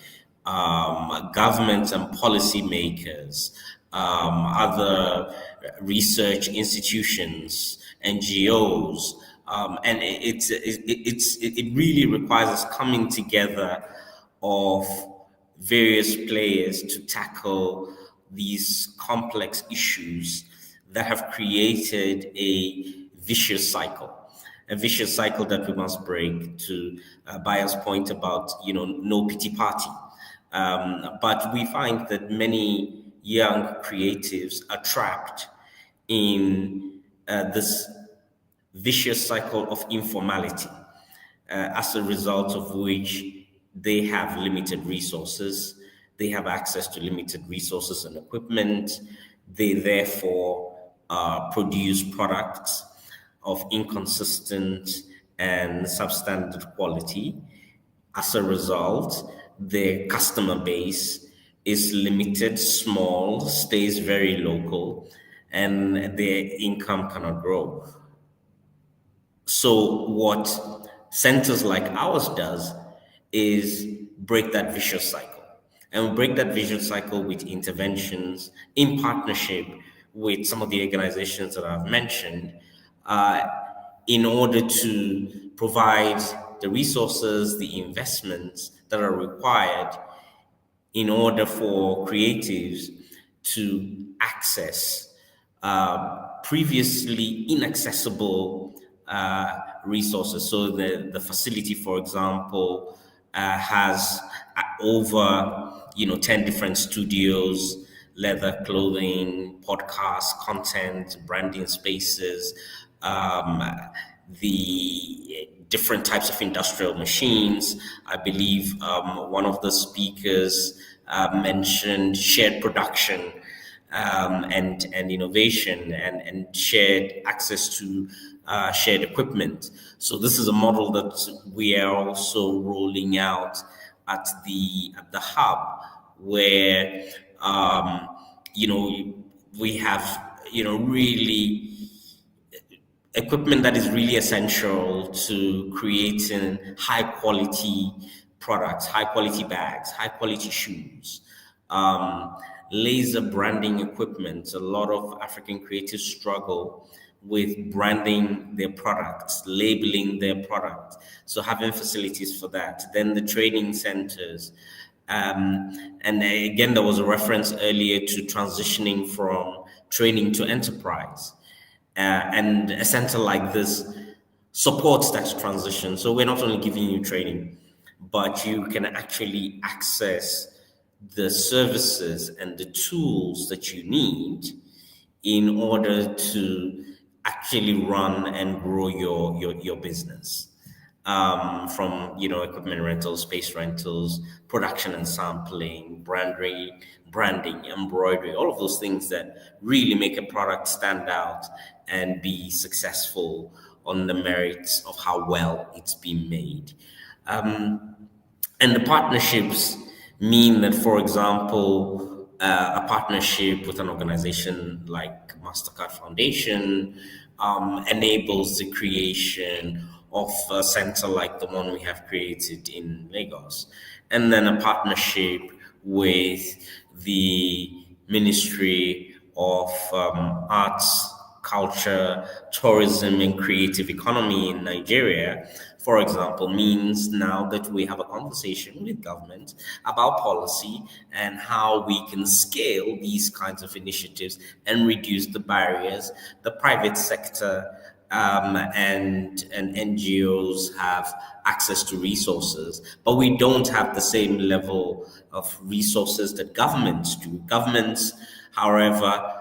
governments and policymakers, other research institutions, NGOs, and it really requires us coming together of various players to tackle these complex issues that have created a vicious cycle that we must break. To Bayo's point about, you know, no pity party. But we find that many young creatives are trapped in this vicious cycle of informality, as a result of which they have limited resources, they have access to limited resources and equipment, they therefore produce products of inconsistent and substandard quality. As a result, their customer base is limited, small, stays very local, and their income cannot grow. So what centers like ours does is break that vicious cycle. And we break that vicious cycle with interventions in partnership with some of the organizations that I've mentioned, in order to provide the resources, the investments that are required in order for creatives to access previously inaccessible resources. So the facility, for example, has over 10 different studios, leather, clothing, podcast, content, branding spaces, the different types of industrial machines. I believe one of the speakers mentioned shared production, and innovation, and shared access to shared equipment. So this is a model that we are also rolling out at the hub, where we have really equipment that is really essential to creating high quality products, high quality bags, high quality shoes. Laser branding equipment. A lot of African creatives struggle with branding their products, labeling their products. So having facilities for that. Then the training centers. And again, there was a reference earlier to transitioning from training to enterprise. And a center like this supports that transition. So we're not only giving you training, but you can actually access the services and the tools that you need in order to actually run and grow your business. From equipment rentals, space rentals, production and sampling, branding, embroidery, all of those things that really make a product stand out and be successful on the merits of how well it's been made. And the partnerships mean that, for example, a partnership with an organization like MasterCard Foundation enables the creation of a center like the one we have created in Lagos. And then a partnership with the Ministry of Arts, Culture, Tourism, and Creative Economy in Nigeria, for example, means now that we have a conversation with government about policy and how we can scale these kinds of initiatives and reduce the barriers. The private sector and NGOs have access to resources, but we don't have the same level of resources that governments do. Governments, however,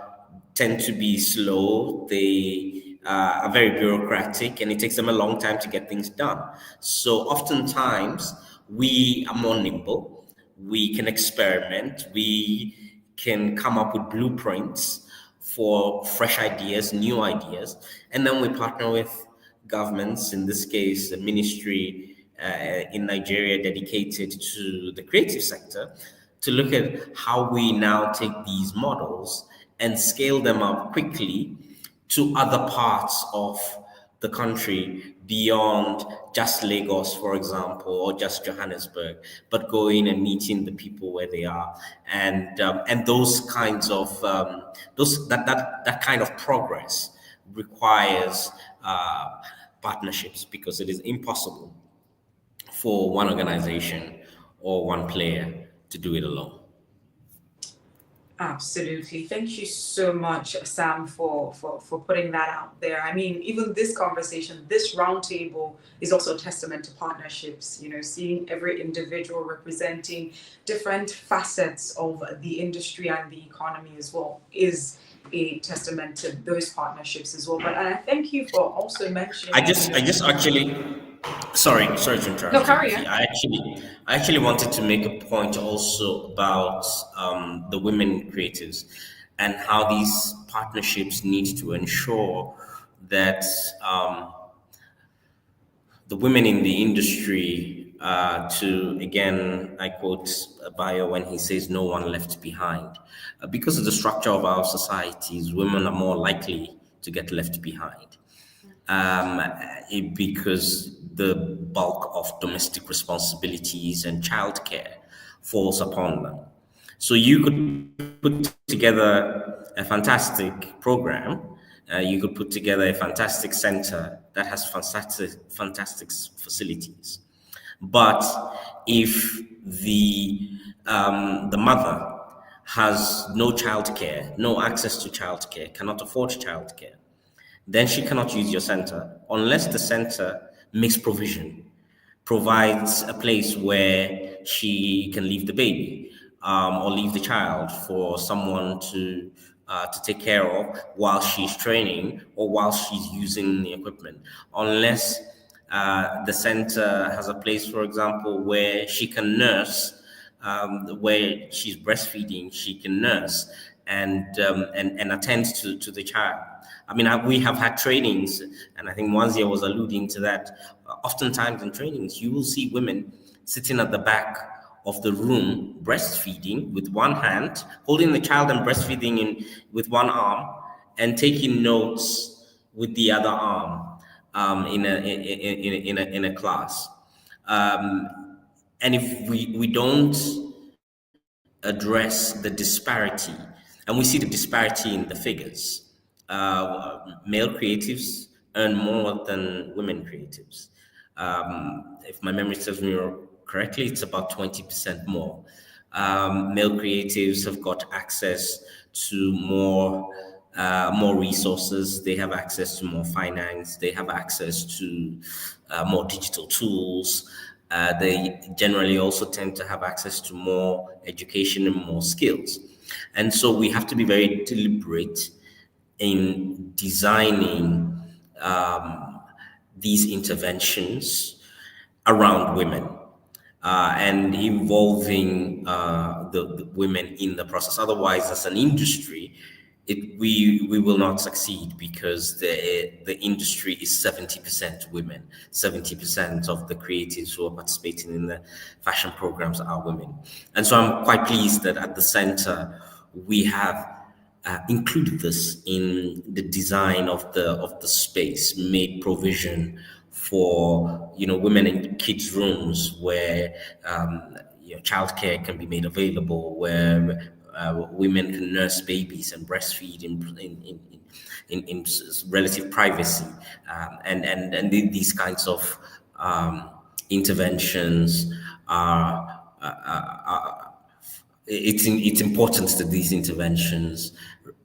tend to be slow. They are very bureaucratic, and it takes them a long time to get things done. So oftentimes we are more nimble. We can experiment. We can come up with blueprints for fresh ideas, new ideas, and then we partner with governments, in this case, a ministry in Nigeria dedicated to the creative sector, to look at how we now take these models and scale them up quickly to other parts of the country beyond just Lagos, for example, or just Johannesburg, but going and meeting the people where they are, and those kinds of that kind of progress requires partnerships, because it is impossible for one organization or one player to do it alone. Absolutely. Thank you so much, Sam, for putting that out there. I mean, even this conversation, this roundtable is also a testament to partnerships, seeing every individual representing different facets of the industry and the economy as well is a testament to those partnerships as well. But I thank you for also mentioning. I just actually, sorry to interrupt. No, carry on. I actually wanted to make a point also about the women creatives and how these partnerships need to ensure that the women in the industry, again, I quote Bayo when he says, "No one left behind." Because of the structure of our societies, women are more likely to get left behind. Because the bulk of domestic responsibilities and childcare falls upon them. So you could put together a fantastic program. You could put together a fantastic center that has fantastic facilities. But if the mother has no childcare, no access to childcare, cannot afford childcare, then she cannot use your center unless the center makes provision, provides a place where she can leave the baby or leave the child for someone to take care of while she's training or while she's using the equipment. Unless the center has a place, for example, where she can nurse, where she's breastfeeding, she can nurse and attend to the child. I mean, we have had trainings, and I think Mwanzia was alluding to that. Oftentimes in trainings, you will see women sitting at the back of the room, breastfeeding with one hand, holding the child and breastfeeding with one arm, and taking notes with the other arm in a class. And if we don't address the disparity, and we see the disparity in the figures, male creatives earn more than women creatives. If my memory serves me correctly, it's about 20% more. Male creatives have got access to more resources. They have access to more finance. They have access to more digital tools. They generally also tend to have access to more education and more skills. And so we have to be very deliberate in designing these interventions around women and involving the women in the process. Otherwise, as an industry, we will not succeed, because the industry is 70% women. 70% of the creatives who are participating in the fashion programs are women. And so I'm quite pleased that at the center we have included this in the design of the space, made provision for women in kids' rooms where childcare can be made available, where women can nurse babies and breastfeed in relative privacy, and these kinds of interventions are it's important that these interventions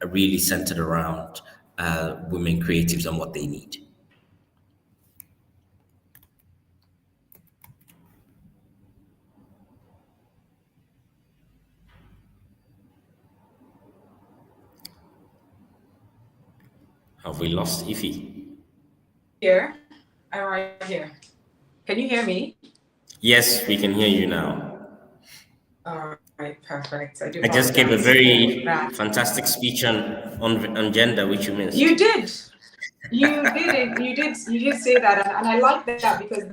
are really centered around women creatives and what they need. Have we lost Ify? Here, I'm right here. Can you hear me? Yes, we can hear you now. All right, perfect. I just gave a very fantastic speech on gender, which you missed. You did. You did say that, and I like that, because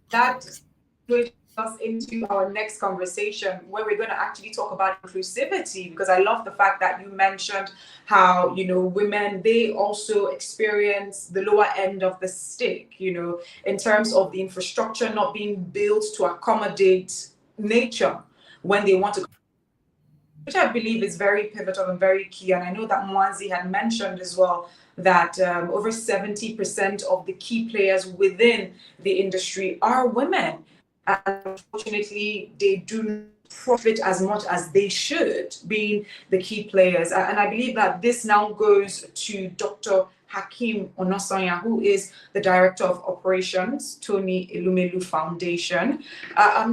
that brings us into our next conversation, where we're going to actually talk about inclusivity, because I love the fact that you mentioned how women, they also experience the lower end of the stick, in terms of the infrastructure not being built to accommodate nature when they want to, which I believe is very pivotal and very key. And I know that Mwanzi had mentioned as well that over 70% of the key players within the industry are women. And unfortunately, they do not profit as much as they should, being the key players. And I believe that this now goes to Dr. Hakeem Onosanya, who is the Director of Operations, Tony Elumelu Foundation.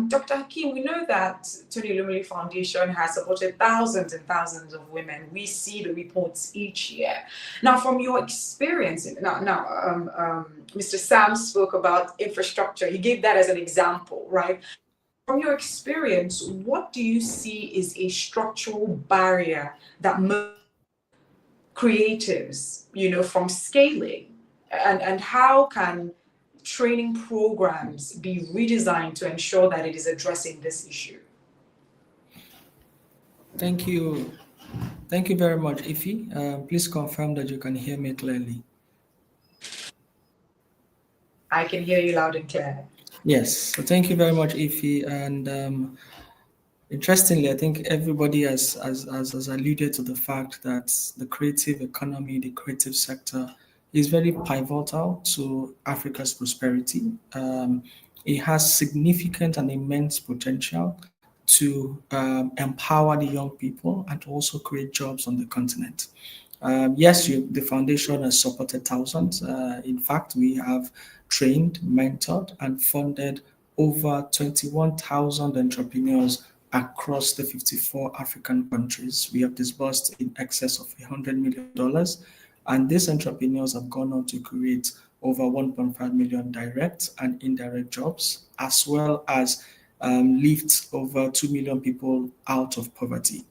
Dr. Hakeem, we know that Tony Elumelu Foundation has supported thousands and thousands of women. We see the reports each year. Now, from your experience, Mr. Sam spoke about infrastructure. He gave that as an example, right? From your experience, what do you see is a structural barrier that creatives, from scaling, and how can training programs be redesigned to ensure that it is addressing this issue? Thank you. Thank you very much, Ify. Please confirm that you can hear me clearly. I can hear you loud and clear. Yes. So thank you very much, Ify. And interestingly, I think everybody has alluded to the fact that the creative economy, the creative sector, is very pivotal to Africa's prosperity. It has significant and immense potential to empower the young people and to also create jobs on the continent. Yes, the foundation has supported thousands. In fact, we have trained, mentored, and funded over 21,000 entrepreneurs across the 54 African countries. We have disbursed in excess of $100 million, and these entrepreneurs have gone on to create over 1.5 million direct and indirect jobs, as well as lift over 2 million people out of poverty.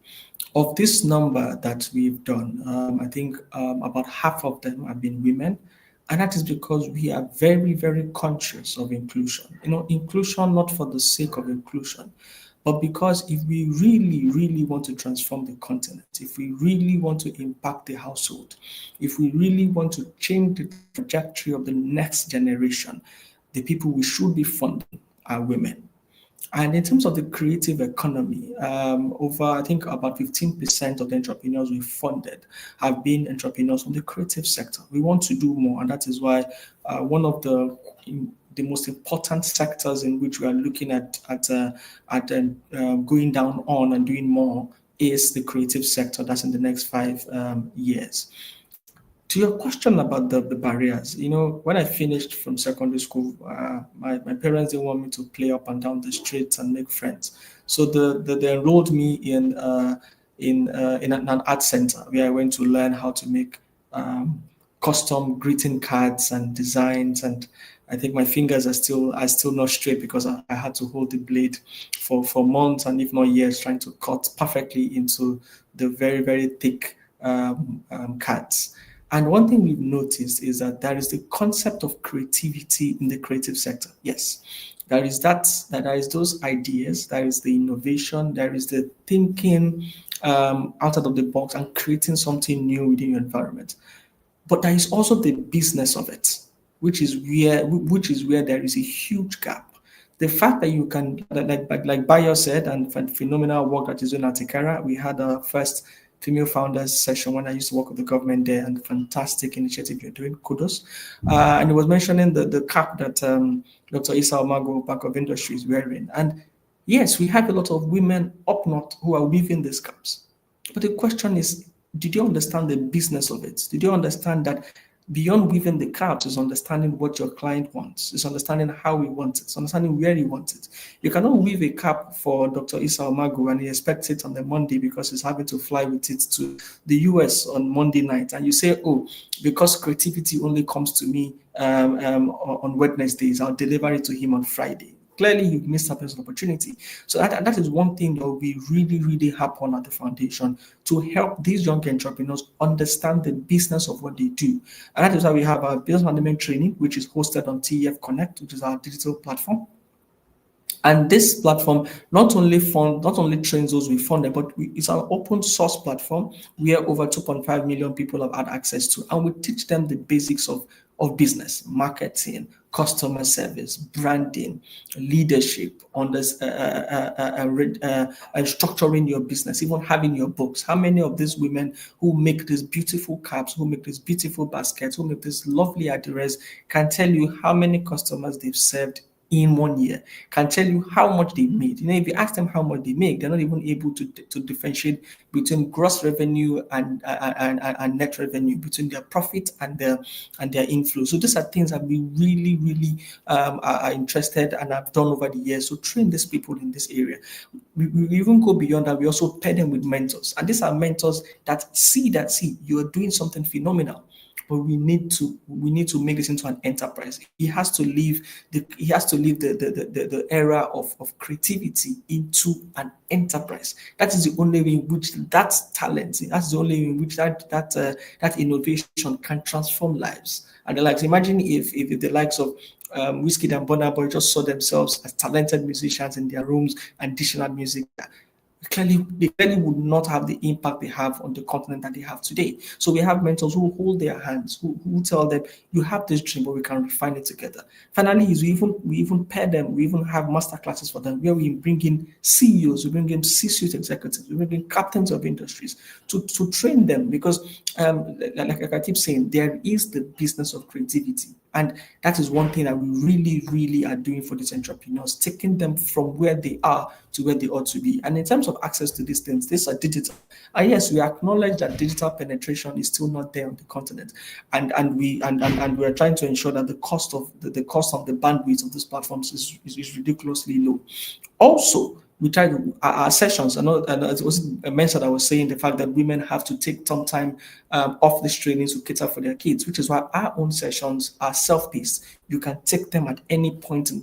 Of this number that we've done, I think about half of them have been women. And that is because we are very, very conscious of inclusion. Inclusion not for the sake of inclusion, But because if we really, really want to transform the continent, if we really want to impact the household, if we really want to change the trajectory of the next generation, the people we should be funding are women. And in terms of the creative economy, over I think about 15% of the entrepreneurs we funded have been entrepreneurs from the creative sector. We want to do more, and that is why one of the most important sectors in which we are looking at going down on and doing more is the creative sector. That's in the next 5 years. To your question about the barriers, when I finished from secondary school, my parents didn't want me to play up and down the streets and make friends. So they enrolled me in an art center where I went to learn how to make custom greeting cards and designs. And I think my fingers are still not straight because I had to hold the blade for months and if not years trying to cut perfectly into the very, very thick cards. And one thing we've noticed is that there is the concept of creativity in the creative sector. Yes, there is that there is those ideas, there is the innovation, there is the thinking outside of the box and creating something new within your environment. But there is also the business of it, which is where there is a huge gap. The fact that you can, like Bayo said, and phenomenal work that is doing at Tekara, we had our first female founders session when I used to work with the government there, and fantastic initiative you're doing. Kudos. And he was mentioning the cap that Dr. Isa Omago, Bank of Industry, is wearing. And yes, we have a lot of women up north who are weaving these caps. But the question is, did you understand the business of it? Did you understand that beyond weaving the caps is understanding what your client wants, is understanding how he wants it, it's understanding where he wants it. You cannot weave a cap for Dr. Isa Omago and he expects it on the Monday because he's having to fly with it to the US on Monday night. And you say, oh, because creativity only comes to me on Wednesdays, I'll deliver it to him on Friday. Clearly, you've missed out an opportunity. So that is one thing that will be really, really happen at the foundation to help these young entrepreneurs understand the business of what they do. And that is why we have our business management training, which is hosted on TEF Connect, which is our digital platform. And this platform not only trains those we funded, but it's an open source platform where over 2.5 million people have had access to. And we teach them the basics of business, marketing, customer service, branding, leadership, on this structuring your business, even having your books. How many of these women who make these beautiful caps, who make these beautiful baskets, who make this lovely address can tell you how many customers they've served in 1 year, can tell you how much they made. If you ask them how much they make, they're not even able to differentiate between gross revenue and net revenue, between their profit and their inflow. So these are things that we really, really are interested and have done over the years. So train these people in this area. We even go beyond that. We also pair them with mentors, and these are mentors that see you are doing something phenomenal. But we need to make this into an enterprise. He has to leave the era of creativity into an enterprise. That is the only way in which that talent, that's the only way in which that innovation can transform lives. And the likes, imagine if the likes of Wizkid and Burna Boy just saw themselves as talented musicians in their rooms and dishing out music. They clearly would not have the impact they have on the continent that they have today. So we have mentors who hold their hands, who tell them, you have this dream, but we can refine it together. Finally, we even pair them, we even have master classes for them where we bring in CEOs, we bring in C-suite executives, we bring in captains of industries to train them, because like I keep saying, there is the business of creativity. And that is one thing that we really, really are doing for these entrepreneurs, taking them from where they are to where they ought to be. And in terms of access to these things, these are digital. And yes, we acknowledge that digital penetration is still not there on the continent. And we are trying to ensure that the cost of the bandwidth of these platforms is ridiculously low. Also, we try to our sessions. I know it was mentioned. I was saying the fact that women have to take some time off this training to cater for their kids, which is why our own sessions are self-paced. You can take them at any point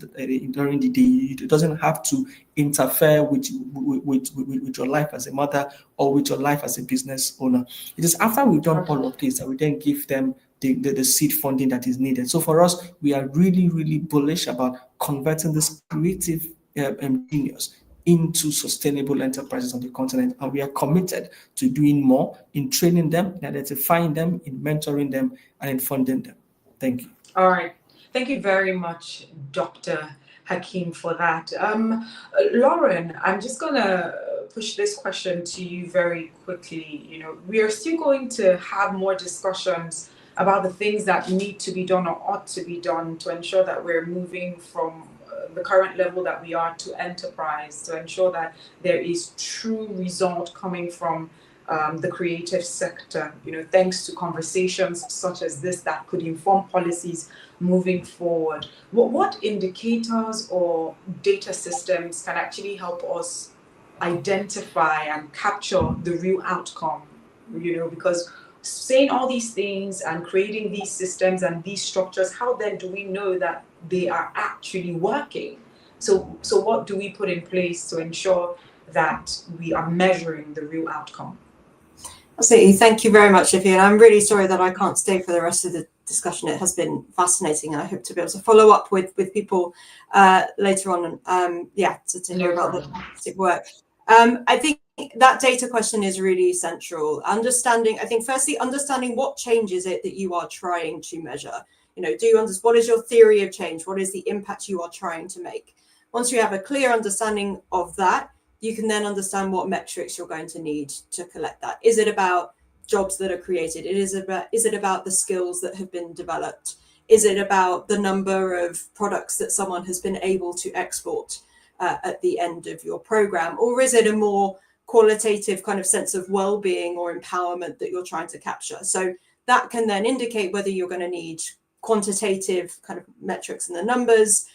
during the day. It doesn't have to interfere with your life as a mother or with your life as a business owner. It is after we've done all of this that we then give them the seed funding that is needed. So for us, we are really, really bullish about converting this creative genius into sustainable enterprises on the continent. And we are committed to doing more in training them, in identifying them, in mentoring them, and in funding them. Thank you. All right. Thank you very much, Dr. Hakeem, for that. Lauren, I'm just going to push this question to you very quickly. You know, we are still going to have more discussions about the things that need to be done or ought to be done to ensure that we're moving from the current level that we are to enterprise, to ensure that there is true result coming from the creative sector, you know, thanks to conversations such as this that could inform policies moving forward. What indicators or data systems can actually help us identify and capture the real outcome, you know, because saying all these things and creating these systems and these structures, how then do we know that they are actually working? So what do we put in place to ensure that we are measuring the real outcome? Absolutely. Thank you very much, Iffy. And I'm really sorry that I can't stay for the rest of the discussion. It has been fascinating, and I hope to be able to follow up with people later on. To hear about the fantastic work. I think that data question is really central. Understanding what change is it that you are trying to measure. You know, do you understand what is your theory of change? What is the impact you are trying to make? Once you have a clear understanding of that, you can then understand what metrics you're going to need to collect that. Is it about jobs that are created? Is it about the skills that have been developed? Is it about the number of products that someone has been able to export at the end of your program? Or is it a more qualitative kind of sense of well-being or empowerment that you're trying to capture? So that can then indicate whether you're going to need quantitative kind of metrics in the numbers,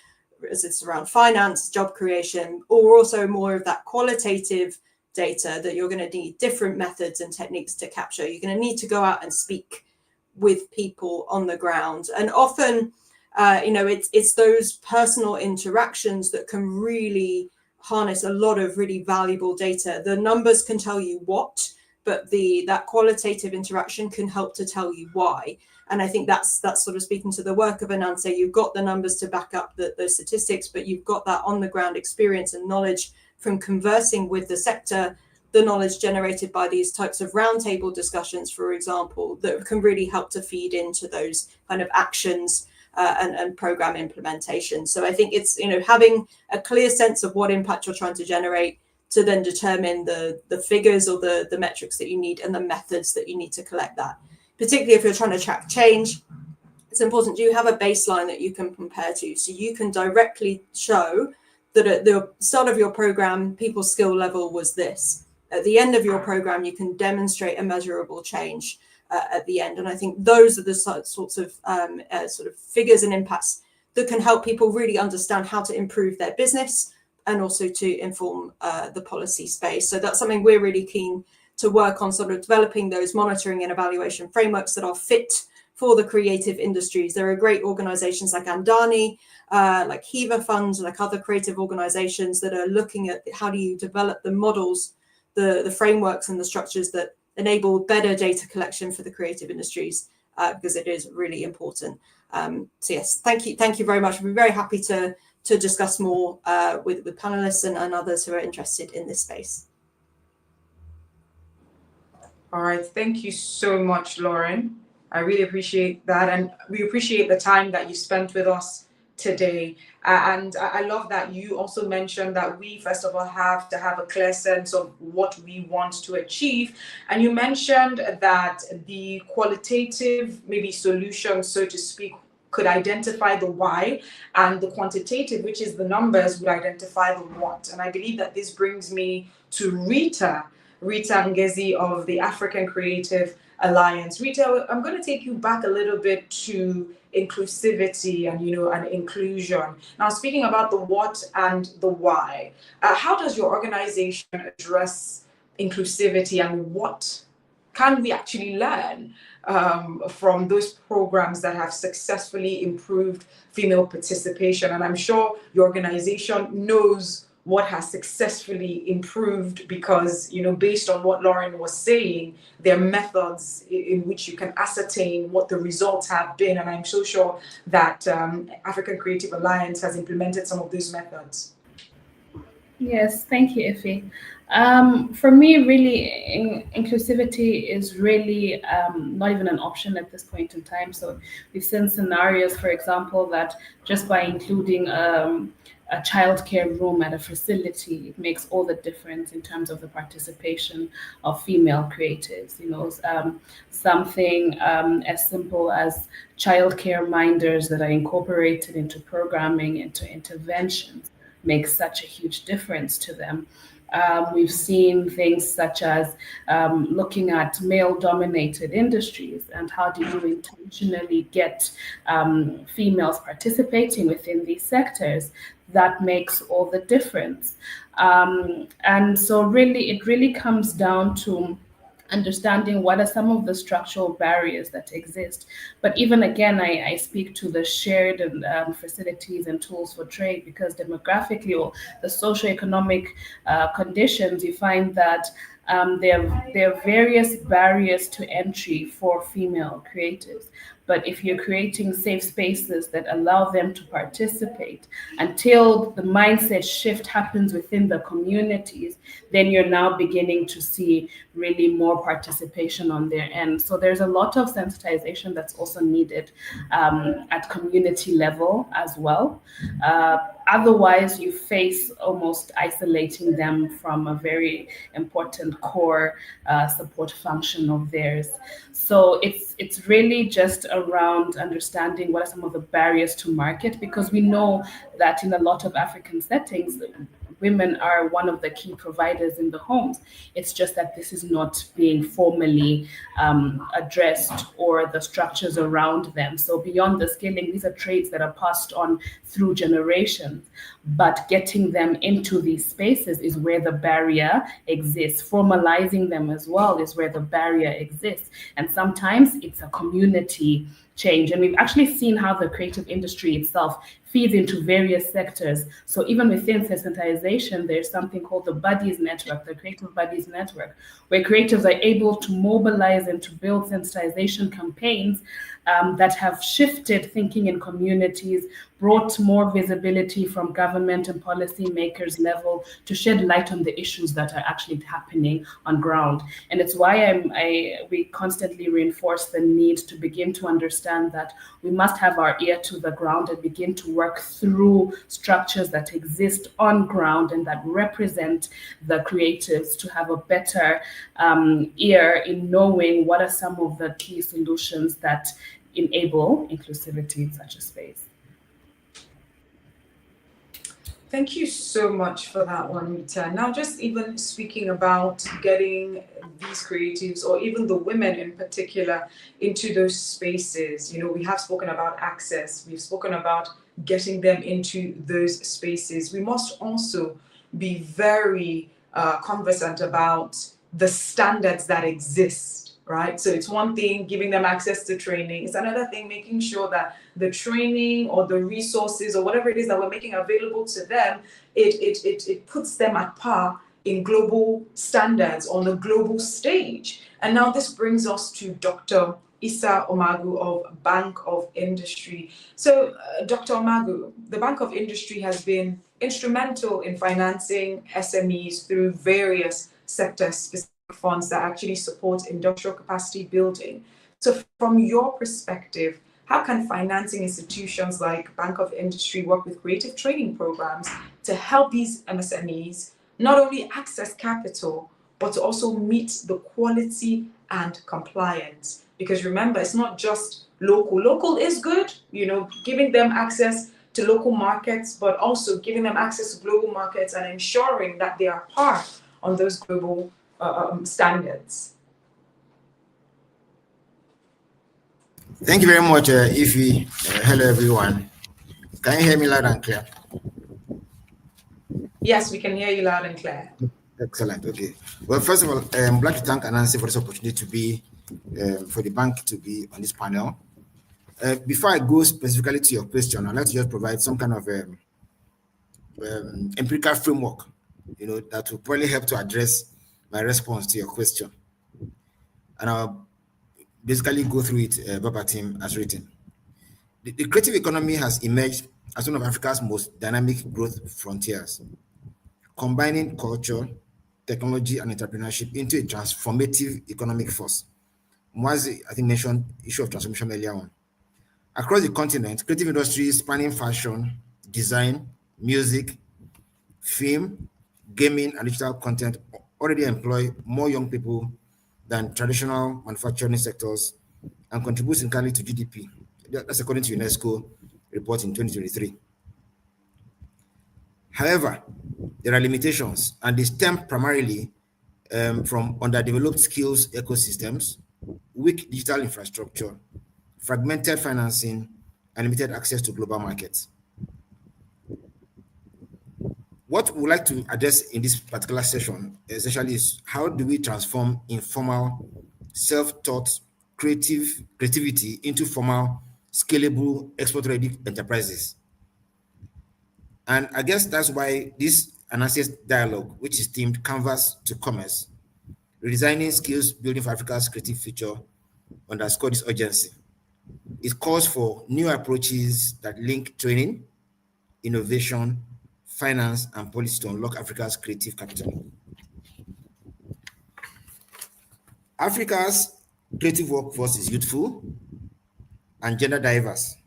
as it's around finance, job creation, or also more of that qualitative data that you're going to need different methods and techniques to capture. You're going to need to go out and speak with people on the ground. And often, it's those personal interactions that can really harness a lot of really valuable data. The numbers can tell you what, but that qualitative interaction can help to tell you why. And I think that's sort of speaking to the work of Ananse. You've got the numbers to back up those statistics, but you've got that on the ground experience and knowledge from conversing with the sector, the knowledge generated by these types of roundtable discussions, for example, that can really help to feed into those kind of actions and program implementation. So I think it's, having a clear sense of what impact you're trying to generate to then determine the figures or the metrics that you need and the methods that you need to collect that. Particularly if you're trying to track change, it's important you have a baseline that you can compare to. So you can directly show that at the start of your program, people's skill level was this. At the end of your program, you can demonstrate a measurable change at the end. And I think those are the sorts of figures and impacts that can help people really understand how to improve their business and also to inform the policy space. So that's something we're really keen to work on, sort of developing those monitoring and evaluation frameworks that are fit for the creative industries. There are great organizations like Andani, like Hiva Funds, like other creative organizations that are looking at how do you develop the models, the frameworks and the structures that enable better data collection for the creative industries, because it is really important. So yes, thank you very much. We're very happy to discuss more with panelists and others who are interested in this space. All right, thank you so much, Lauren. I really appreciate that, and we appreciate the time that you spent with us today. And I love that you also mentioned that we, first of all, have to have a clear sense of what we want to achieve. And you mentioned that the qualitative, maybe solution, so to speak, could identify the why, and the quantitative, which is the numbers, would identify the what. And I believe that this brings me to Rita Ngezi of the African Creative Alliance. Rita, I'm going to take you back a little bit to inclusivity and and inclusion. Now, speaking about the what and the why, how does your organization address inclusivity, and what can we actually learn from those programs that have successfully improved female participation? And I'm sure your organization knows what has successfully improved, because based on what Lauren was saying, there are methods in which you can ascertain what the results have been, and I'm so sure that African Creative Alliance has implemented some of those methods. Yes, thank you, Ife. For me, really, inclusivity is really not even an option at this point in time. So we've seen scenarios, for example, that just by including a childcare room at a facility, it makes all the difference in terms of the participation of female creatives. Something as simple as childcare minders that are incorporated into programming, into interventions makes such a huge difference to them. We've seen things such as looking at male dominated industries and how do you intentionally get females participating within these sectors. That makes all the difference. And so, really, it really comes down to understanding what are some of the structural barriers that exist. But even again, I speak to the shared facilities and tools for trade because demographically or the socioeconomic conditions, you find that there are various barriers to entry for female creatives. But if you're creating safe spaces that allow them to participate until the mindset shift happens within the communities, then you're now beginning to see really more participation on their end. So there's a lot of sensitization that's also needed at community level as well. Otherwise, you face almost isolating them from a very important core support function of theirs. So it's really just around understanding what are some of the barriers to market, because we know that in a lot of African settings, women are one of the key providers in the homes. It's just that this is not being formally addressed or the structures around them. So beyond the scaling, these are trades that are passed on through generations. But getting them into these spaces is where the barrier exists. Formalizing them as well is where the barrier exists. And sometimes it's a community change. And we've actually seen how the creative industry itself feeds into various sectors. So even within sensitization, there's something called the Buddies Network, the Creative Buddies Network, where creatives are able to mobilize and to build sensitization campaigns that have shifted thinking in communities, brought more visibility from government and policymakers level to shed light on the issues that are actually happening on ground. And it's why we constantly reinforce the need to begin to understand that we must have our ear to the ground and begin to work through structures that exist on ground and that represent the creatives to have a better ear in knowing what are some of the key solutions that enable inclusivity in such a space. Thank you so much for that one, Rita. Now, just even speaking about getting these creatives or even the women in particular into those spaces, we have spoken about access, we've spoken about getting them into those spaces. We must also be very conversant about the standards that exist. Right? So it's one thing giving them access to training. It's another thing making sure that the training or the resources or whatever it is that we're making available to them, it puts them at par in global standards on the global stage. And now this brings us to Dr. Issa Omagu of Bank of Industry. So Dr. Omagu, the Bank of Industry has been instrumental in financing SMEs through various sector-specific funds that actually support industrial capacity building. So from your perspective, how can financing institutions like Bank of Industry work with creative training programs to help these MSMEs not only access capital, but to also meet the quality and compliance? Because remember, it's not just local. Local is good, giving them access to local markets, but also giving them access to global markets and ensuring that they are part on those global standards. Thank you very much, Ify. Hello, everyone. Can you hear me loud and clear? Yes, we can hear you loud and clear. Excellent. Okay. Well, first of all, I'd like to thank Anansi for this opportunity to be, for the bank to be on this panel. Before I go specifically to your question, I'd like to just provide some kind of empirical framework, that will probably help to address my response to your question. And I'll basically go through it verbatim as written. The creative economy has emerged as one of Africa's most dynamic growth frontiers, combining culture, technology, and entrepreneurship into a transformative economic force. Mwazi, I think, mentioned issue of transformation earlier on. Across the continent, creative industries spanning fashion, design, music, film, gaming, and digital content already employ more young people than traditional manufacturing sectors and contribute significantly to GDP. That's according to UNESCO report in 2023. However, there are limitations, and they stem primarily from underdeveloped skills ecosystems, weak digital infrastructure, fragmented financing, and limited access to global markets. What we would like to address in this particular session essentially is how do we transform informal, self-taught creativity into formal, scalable, export-ready enterprises. And I guess that's why this analysis dialogue, which is themed Canvas to Commerce, Redesigning Skills Building for Africa's Creative Future, underscore this urgency. It calls for new approaches that link training, innovation, finance, and policy to unlock Africa's creative capital. Africa's creative workforce is youthful and gender diverse.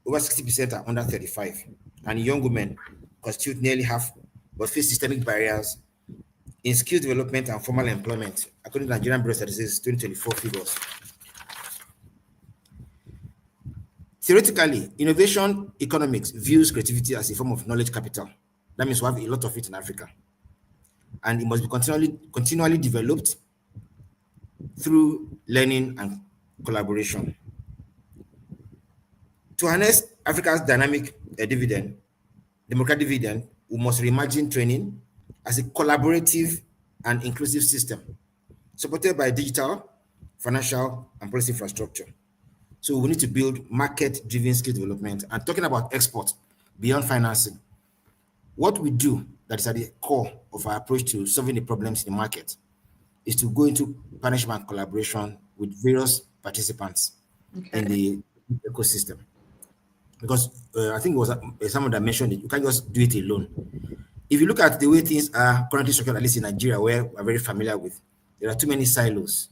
Over 60% are under 35, and young women constitute nearly half, but face systemic barriers in skill development and formal employment, according to Nigerian Bureau of Statistics 2024 figures. Theoretically, innovation economics views creativity as a form of knowledge capital. That means we have a lot of it in Africa. And it must be continually developed through learning and collaboration. To harness Africa's democratic dividend, we must reimagine training as a collaborative and inclusive system, supported by digital, financial, and policy infrastructure. So we need to build market-driven skill development. And talking about export beyond financing, what we do that is at the core of our approach to solving the problems in the market is to go into partnership and collaboration with various participants in the ecosystem. Because I think it was someone that mentioned it, you can't just do it alone. If you look at the way things are currently structured, at least in Nigeria, where we're very familiar with, there are too many silos.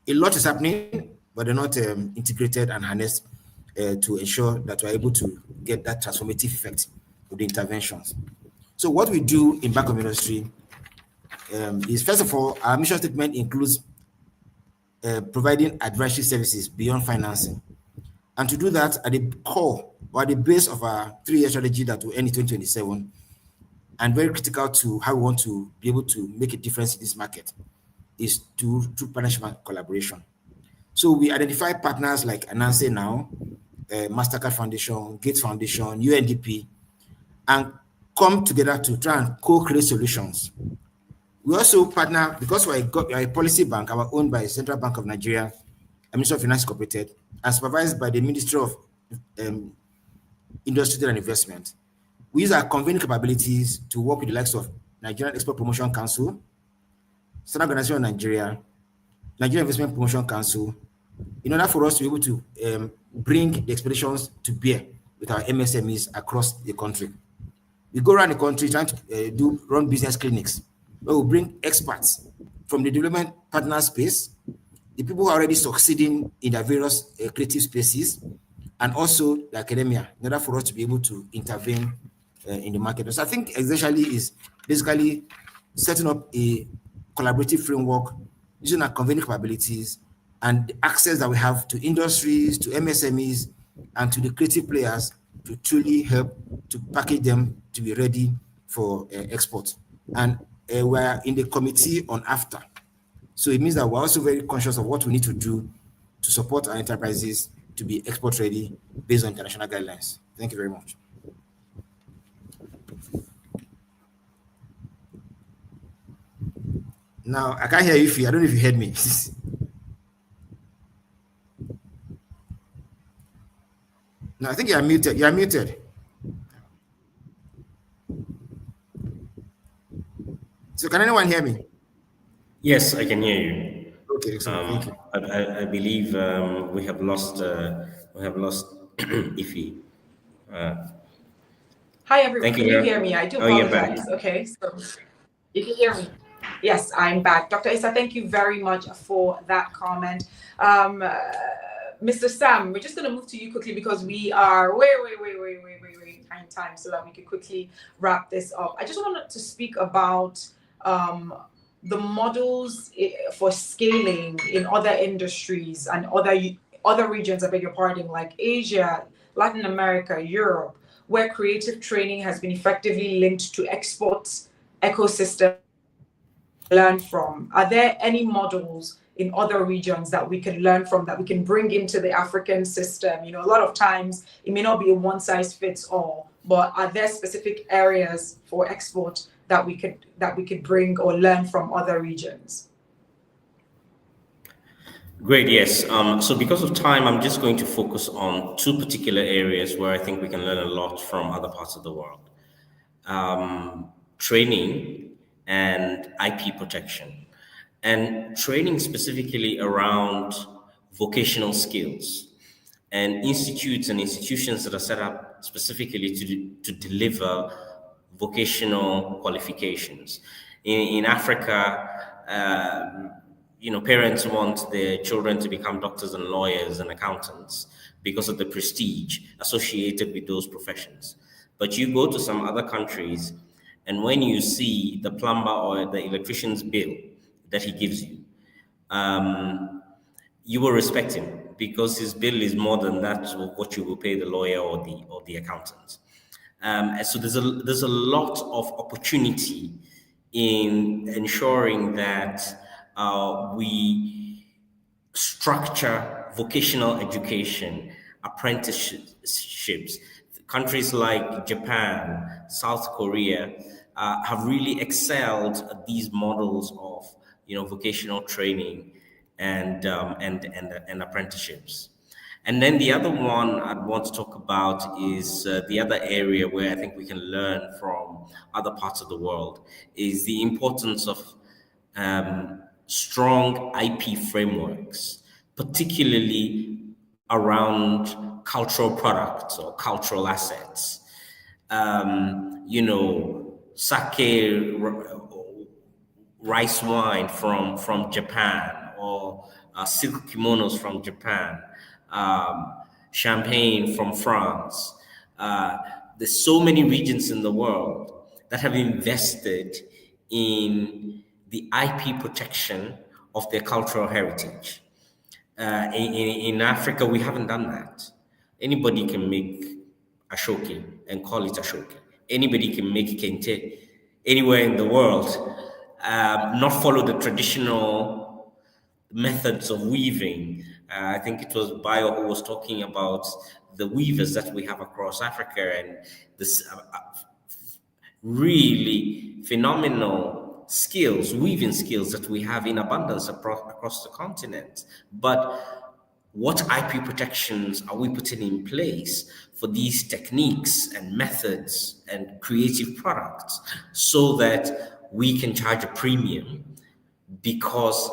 A lot is happening, but they're not integrated and harnessed to ensure that we're able to get that transformative effect of the interventions. So what we do in Bank of Industry is, first of all, our mission statement includes providing advisory services beyond financing. And to do that, at the core or at the base of our 3-year strategy that will end in 2027, and very critical to how we want to be able to make a difference in this market, is through partnership and collaboration. So we identify partners like Ananse now, Mastercard Foundation, Gates Foundation, UNDP, and come together to try and co-create solutions. We also partner, because we're a policy bank, our owned by Central Bank of Nigeria, Ministry of Finance Incorporated, and supervised by the Ministry of Industry and Investment. We use our convening capabilities to work with the likes of Nigerian Export Promotion Council, Standard Organization of Nigeria, Nigerian Investment Promotion Council, in order for us to be able to bring the expeditions to bear with our MSMEs across the country. We go around the country trying to run business clinics, where we bring experts from the development partner space, the people who are already succeeding in their various creative spaces, and also the academia, in order for us to be able to intervene in the market. So I think essentially is basically setting up a collaborative framework using our convening capabilities and the access that we have to industries, to MSMEs, and to the creative players to truly help to package them to be ready for export. And we're in the committee on AFTA. So it means that we're also very conscious of what we need to do to support our enterprises to be export ready based on international guidelines. Thank you very much. Now, I can't hear you, I don't know if you heard me. No, I think you are muted. You are muted. So can anyone hear me? Yes, I can hear you. Okay, excellent. Thank you. I believe we have lost Ife. Hi, everyone. Thank you. Can you hear me? I do Oh, you're back. apologize. Okay, so you can hear me. Yes, I'm back. Dr. Issa, thank you very much for that comment. Mr. Sam, we're just going to move to you quickly because we are way behind time, so that we can quickly wrap this up. I just wanted to speak about the models for scaling in other industries and other regions, I beg your pardon, like Asia, Latin America, Europe, where creative training has been effectively linked to export ecosystem learn from. Are there any models in other regions that we can learn from, that we can bring into the African system? You know, a lot of times it may not be a one size fits all, but are there specific areas for export that we could bring or learn from other regions? Great, yes. So because of time, I'm just going to focus on two particular areas where I think we can learn a lot from other parts of the world. Training and IP protection. And training specifically around vocational skills and institutes and institutions that are set up specifically to deliver vocational qualifications. In Africa, parents want their children to become doctors and lawyers and accountants because of the prestige associated with those professions. But you go to some other countries, and when you see the plumber or the electrician's bill that he gives you, you will respect him because his bill is more than that of what you will pay the lawyer or the accountant. And so there's a lot of opportunity in ensuring that we structure vocational education, apprenticeships. Countries like Japan, South Korea have really excelled at these models of vocational training and apprenticeships. And then the other one I'd want to talk about is the other area where I think we can learn from other parts of the world is the importance of strong IP frameworks, particularly around cultural products or cultural assets. Sake, rice wine from Japan, or silk kimonos from Japan, champagne from France. There's so many regions in the world that have invested in the IP protection of their cultural heritage. In Africa, we haven't done that. Anybody can make ashoke and call it ashoke. Anybody can make kente anywhere in the world, not follow the traditional methods of weaving. I think it was Bayo who was talking about the weavers that we have across Africa and this really phenomenal skills, weaving skills that we have in abundance across the continent. But what IP protections are we putting in place for these techniques and methods and creative products so that we can charge a premium? Because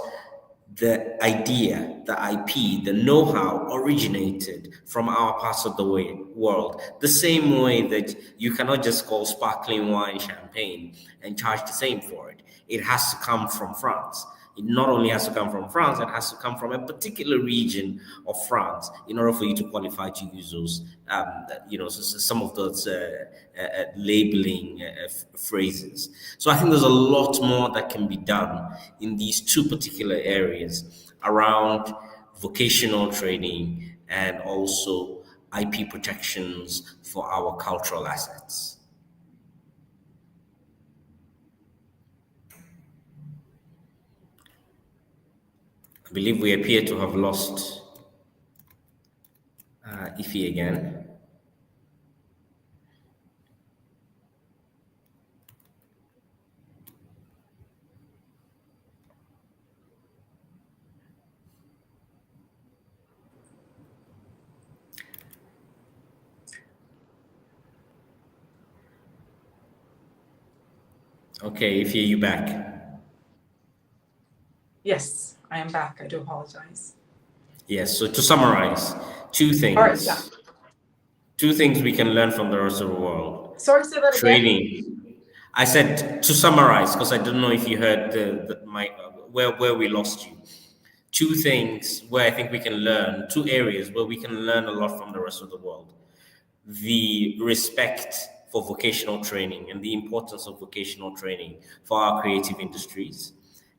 the idea, the IP, the know-how originated from our parts of the world. The same way that you cannot just call sparkling wine champagne and charge the same for it. It has to come from France. It not only has to come from France, it has to come from a particular region of France in order for you to qualify to use those, some of those labeling phrases. So I think there's a lot more that can be done in these two particular areas around vocational training and also IP protections for our cultural assets. I believe we appear to have lost Ify again. Okay, Ify, you back? Yes, I am back. I do apologize. Yes, so to summarize, two things. All right, yeah. Two things we can learn from the rest of the world. Sorry, say that again. Training. I said to summarize because I don't know if you heard where we lost you. Two things where I think we can learn. Two areas where we can learn a lot from the rest of the world. The respect for vocational training and the importance of vocational training for our creative industries,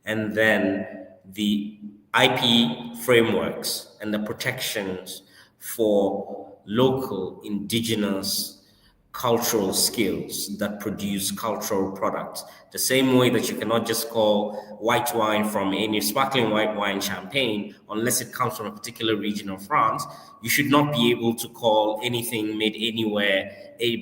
and then the IP frameworks and the protections for local indigenous cultural skills that produce cultural products. The same way that you cannot just call white wine from any sparkling white wine champagne unless it comes from a particular region of France, you should not be able to call anything made anywhere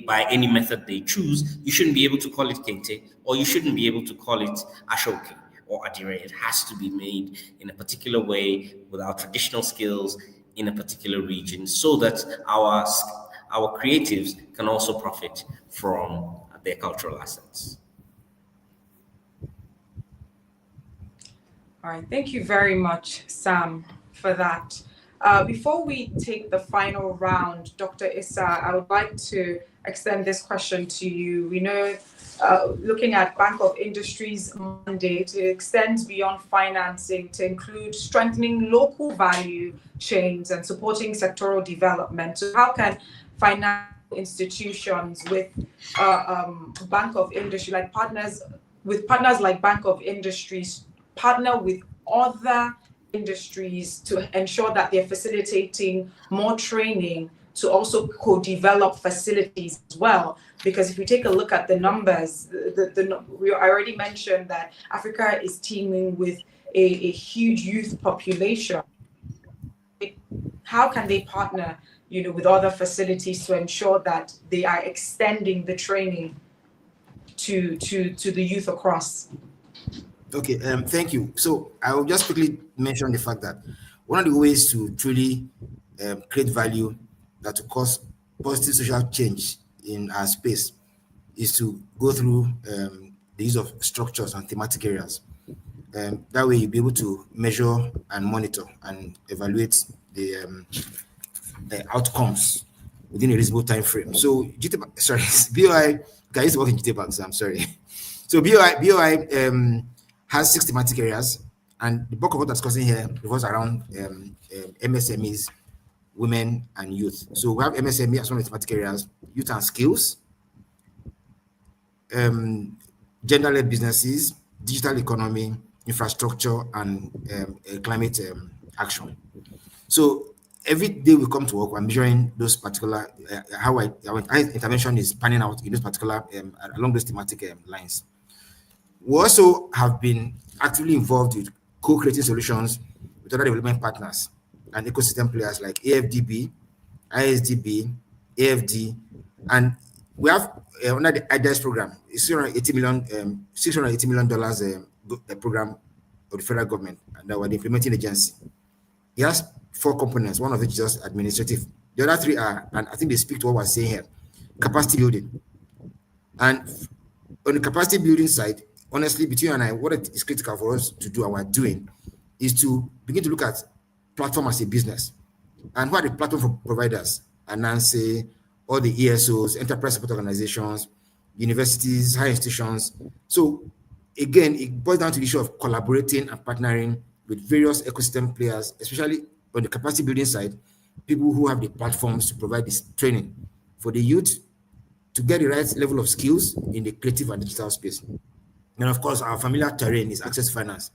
by any method they choose. You shouldn't be able to call it kente, or you shouldn't be able to call it ashoke or adire. It has to be made in a particular way with our traditional skills in a particular region so that our creatives can also profit from their cultural assets. All right, thank you very much, Sam, for that. Before we take the final round, Dr. Issa, I would like to extend this question to you. We know, looking at Bank of Industry's mandate, it extends beyond financing to include strengthening local value chains and supporting sectoral development. So how can financial institutions with Bank of Industry, like partners like Bank of Industries, partner with other industries to ensure that they're facilitating more training to also co-develop facilities as well? Because if we take a look at the numbers, I already mentioned that Africa is teeming with a huge youth population. How can they partner, with other facilities to ensure that they are extending the training to the youth across? Okay, thank you. So I will just quickly mention the fact that one of the ways to truly create value that will cause positive social change in our space is to go through the use of structures and thematic areas. That way you'll be able to measure and monitor and evaluate the outcomes within a reasonable time frame. So BOI, I used to work in GT Bank, so I'm sorry. So BOI has 6 thematic areas, and the bulk of what I'm discussing here revolves around MSMEs, women, and youth. So we have MSME as one of the thematic areas, youth and skills, gender-led businesses, digital economy, infrastructure, and climate action. So every day we come to work, we're measuring those particular, how our intervention is panning out in those particular, along those thematic lines. We also have been actively involved with co-creating solutions with other development partners and ecosystem players like AFDB, ISDB, AFD, and we have under the IDES program, it's $680 million program of the federal government, and we're the implementing agency. It has 4 components, one of which is just administrative. The other 3 are, and I think they speak to what we're saying here, capacity building. And on the capacity building side, honestly, between you and I, what is critical for us to do and we're doing is to begin to look at platform as a business. And what are the platform providers? Anansi, all the ESOs, enterprise support organizations, universities, higher institutions. So again, it boils down to the issue of collaborating and partnering with various ecosystem players, especially on the capacity building side, people who have the platforms to provide this training for the youth to get the right level of skills in the creative and digital space. And of course, our familiar terrain is access finance.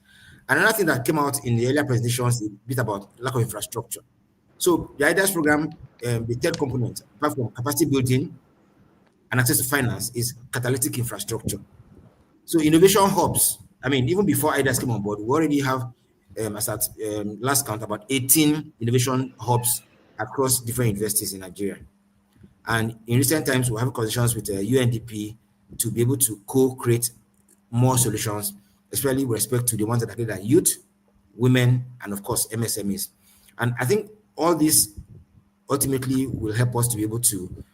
Another thing that came out in the earlier presentations is a bit about lack of infrastructure. So the IDEAS program, the third component, apart from capacity building and access to finance, is catalytic infrastructure. So innovation hubs, I mean, even before IDEAS came on board, we already have, as at last count, about 18 innovation hubs across different universities in Nigeria. And in recent times, we have conversations with UNDP to be able to co-create more solutions, especially with respect to the ones that are created at youth, women, and of course, MSMEs. And I think all this ultimately will help us to be able to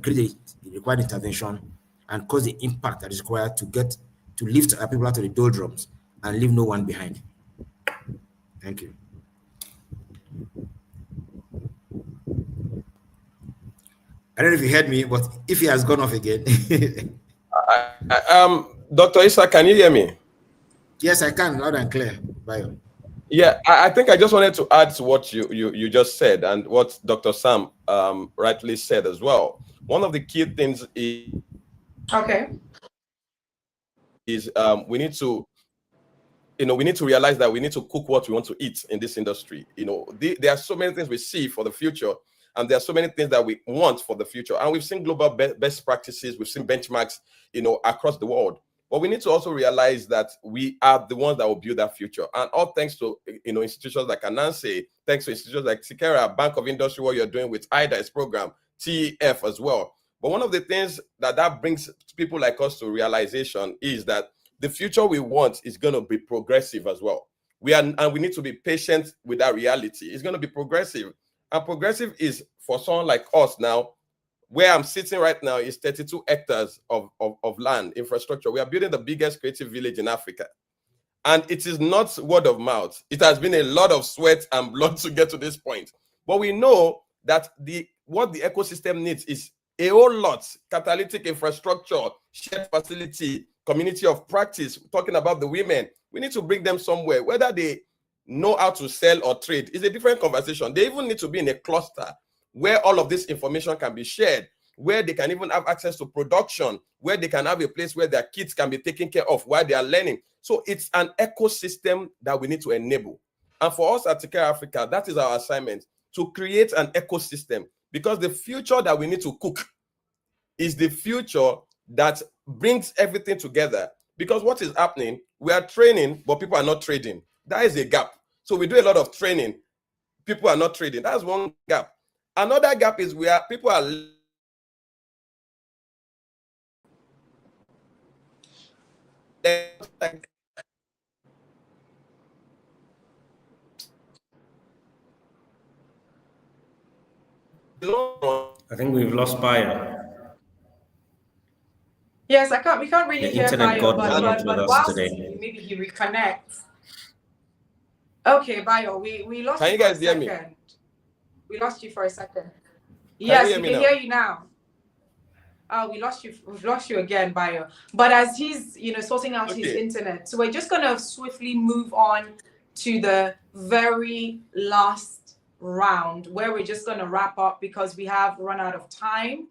create the required intervention and cause the impact that is required to lift our people out of the doldrums and leave no one behind. Thank you. I don't know if you heard me, but if he has gone off again. Dr. Issa, can you hear me? Yes, I can, loud and clear. Bio. Yeah, I think I just wanted to add to what you just said and what Dr. Sam rightly said as well. One of the key things is we need to realize that we need to cook what we want to eat in this industry. There are so many things we see for the future, and there are so many things that we want for the future. And we've seen global best practices, we've seen benchmarks, across the world. But we need to also realize that we are the ones that will build that future. And all thanks to institutions like Anansi, thanks to institutions like Sikera, Bank of Industry, what you're doing with IDA's program, TEF as well. But one of the things that brings people like us to realization is that the future we want is going to be progressive as well. We need to be patient with that reality. It's going to be progressive. And progressive is, for someone like us now, where I'm sitting right now is 32 hectares of land infrastructure. We are building the biggest creative village in Africa. And it is not word of mouth. It has been a lot of sweat and blood to get to this point. But we know that what the ecosystem needs is a whole lot: catalytic infrastructure, shared facility, community of practice. Talking about the women, we need to bring them somewhere. Whether they know how to sell or trade is a different conversation. They even need to be in a cluster where all of this information can be shared, where they can even have access to production, where they can have a place where their kids can be taken care of while they are learning. So it's an ecosystem that we need to enable. And for us at Tikera Africa, that is our assignment, to create an ecosystem, because the future that we need to cook is the future that brings everything together. Because what is happening, we are training, but people are not trading. That is a gap. So we do a lot of training, people are not trading. That's one gap. Another gap is where people are I think we've lost Bayo. Yes, we can't really The hear internet Bayo, god is not with but us whilst today. maybe he reconnects. Okay, Bayo, we lost Can you you for a guys hear me? second. We lost you for a second. Yes, we can hear you now. We lost you. We've lost you again, Bayo. But as he's, sorting out his internet, so we're just gonna swiftly move on to the very last round, where we're just gonna wrap up because we have run out of time.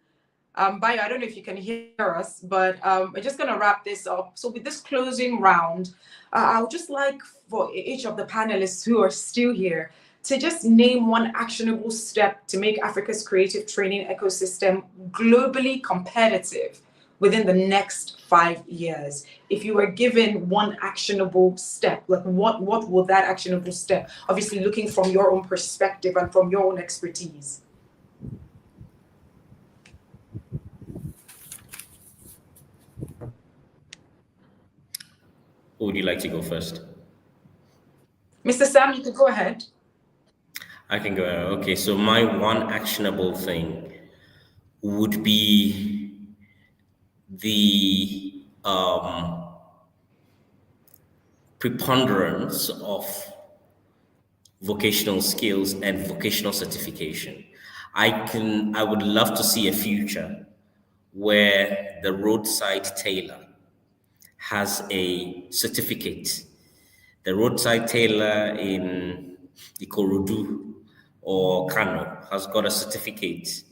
Bayo, I don't know if you can hear us, but we're just gonna wrap this up. So with this closing round, I would just like for each of the panelists who are still here to just name one actionable step to make Africa's creative training ecosystem globally competitive within the next 5 years. If you were given one actionable step, like what would that actionable step? Obviously, looking from your own perspective and from your own expertise. Who would you like to go first? Mr. Sam, you could go ahead. I can go. Okay, so my one actionable thing would be the preponderance of vocational skills and vocational certification. I would love to see a future where the roadside tailor has a certificate. The roadside tailor in Ikorodu or Kano has got a certificate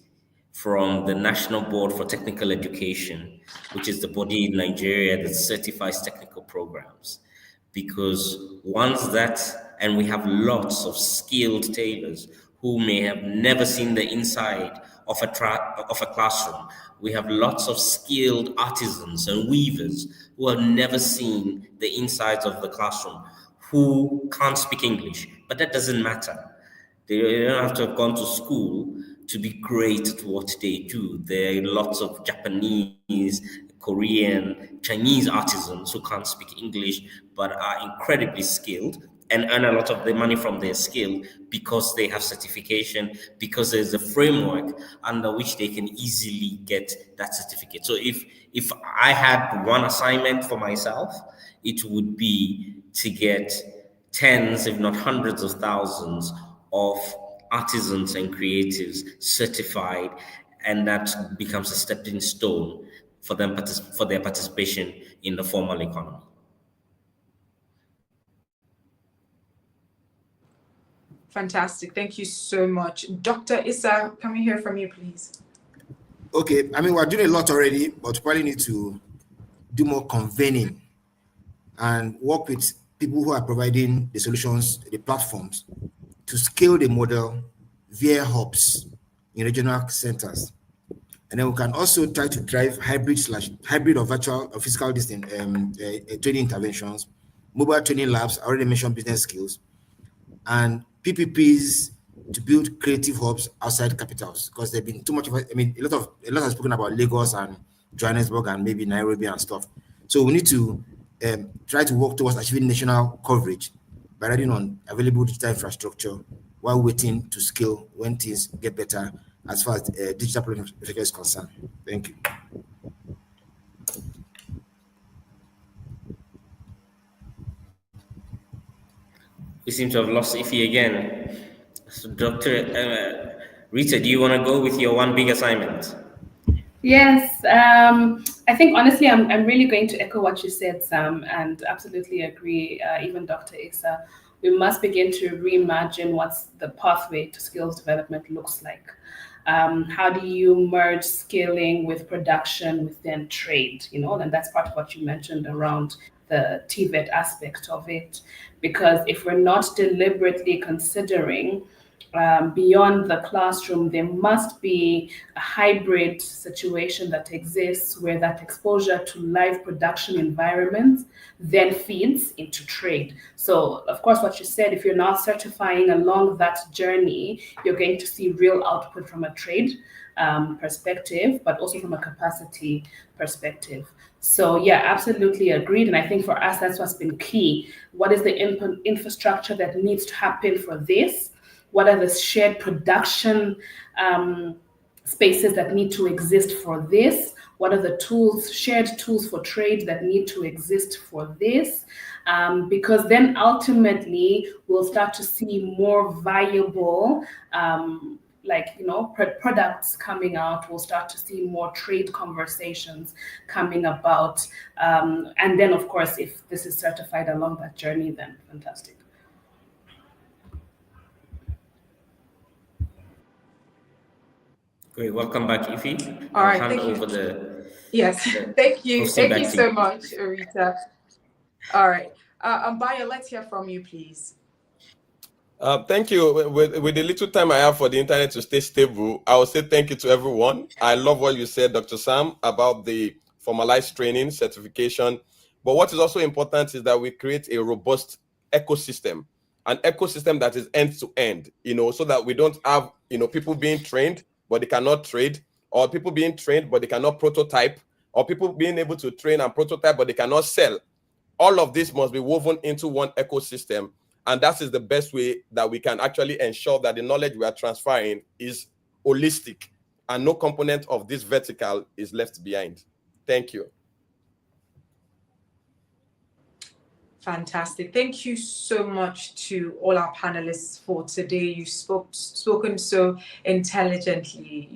from the National Board for Technical Education, which is the body in Nigeria that certifies technical programs. Because once that, and we have lots of skilled tailors who may have never seen the inside of a classroom. We have lots of skilled artisans and weavers who have never seen the insides of the classroom, who can't speak English, but that doesn't matter. They don't have to have gone to school to be great at what they do. There are lots of Japanese, Korean, Chinese artisans who can't speak English but are incredibly skilled and earn a lot of their money from their skill because they have certification, because there's a framework under which they can easily get that certificate. So if I had one assignment for myself, it would be to get tens, if not hundreds of thousands of artisans and creatives certified and that becomes a stepping stone for them for their participation in the formal economy. Fantastic. Thank you so much. Dr. Issa, can we hear from you, please? Okay, I mean, we're doing a lot already, but probably need to do more convening and work with people who are providing the solutions, the platforms, to scale the model via hubs in regional centers. And then we can also try to drive hybrid or virtual or physical distance training interventions, mobile training labs. I already mentioned business skills, and PPPs to build creative hubs outside capitals, because there've been too much of a lot has spoken about Lagos and Johannesburg and maybe Nairobi and stuff. So we need to try to work towards achieving national coverage by riding on available digital infrastructure while waiting to scale when things get better as far as digital platform is concerned. Thank you. We seem to have lost Ife again. So Dr. Rita, do you want to go with your one big assignment? Yes, I think honestly, I'm really going to echo what you said, Sam, and absolutely agree. Even Dr. Issa, we must begin to reimagine what's the pathway to skills development looks like. How do you merge scaling with production within trade? And that's part of what you mentioned around the TVET aspect of it. Because if we're not deliberately considering beyond the classroom, there must be a hybrid situation that exists where that exposure to live production environments then feeds into trade. So, of course, what you said, if you're not certifying along that journey, you're going to see real output from a trade perspective, but also from a capacity perspective. So yeah, absolutely agreed. And I think for us, that's what's been key. What is the infrastructure that needs to happen for this? What are the shared production spaces that need to exist for this? What are the tools, shared tools for trade that need to exist for this? Because then ultimately we'll start to see more viable products coming out. We'll start to see more trade conversations coming about. And then, of course, if this is certified along that journey, then fantastic. Great, welcome back, Ife. All right, hand thank you. over the Yes, thank you. Thank you back to so you. much, Rita. All right, Mbaya, let's hear from you, please. Thank you. With the little time I have for the internet to stay stable, I will say thank you to everyone. I love what you said, Dr. Sam, about the formalized training certification. But what is also important is that we create a robust ecosystem, an ecosystem that is end to end, so that we don't have, people being trained, but they cannot trade, or people being trained, but they cannot prototype, or people being able to train and prototype, but they cannot sell. All of this must be woven into one ecosystem. And that is the best way that we can actually ensure that the knowledge we are transferring is holistic and no component of this vertical is left behind. Thank you. Fantastic. Thank you so much to all our panelists for today. You've spoken so intelligently.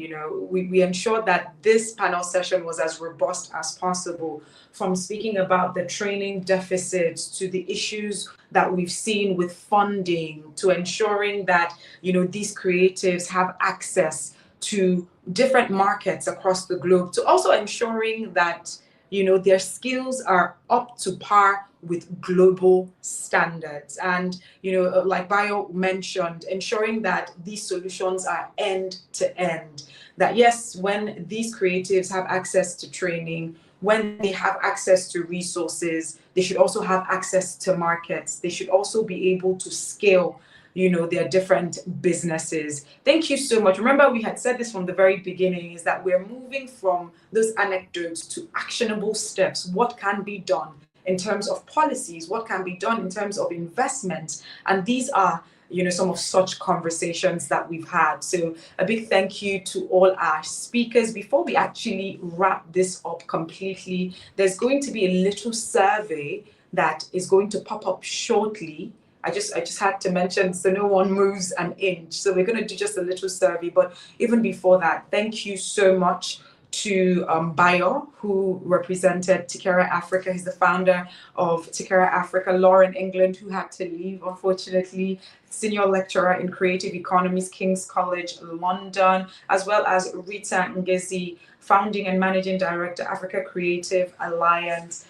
We ensured that this panel session was as robust as possible, from speaking about the training deficits to the issues that we've seen with funding, to ensuring that, these creatives have access to different markets across the globe, to also ensuring that, their skills are up to par with global standards. And, like Bayo mentioned, ensuring that these solutions are end to end. That yes, when these creatives have access to training, when they have access to resources, they should also have access to markets. They should also be able to scale their different businesses. Thank you so much. Remember, we had said this from the very beginning, is that we're moving from those anecdotes to actionable steps. What can be done in terms of policies? What can be done in terms of investment? And these are, some of such conversations that we've had. So a big thank you to all our speakers. Before we actually wrap this up completely, there's going to be a little survey that is going to pop up shortly I just had to mention so no one moves an inch. So we're going to do just a little survey. But even before that, thank you so much to Bayo, who represented Tikera Africa. He's the founder of Tikera Africa. Lauren England, who had to leave, unfortunately, senior lecturer in creative economies, King's College London, as well as Rita Ngezi, founding and managing director, Africa Creative Alliance,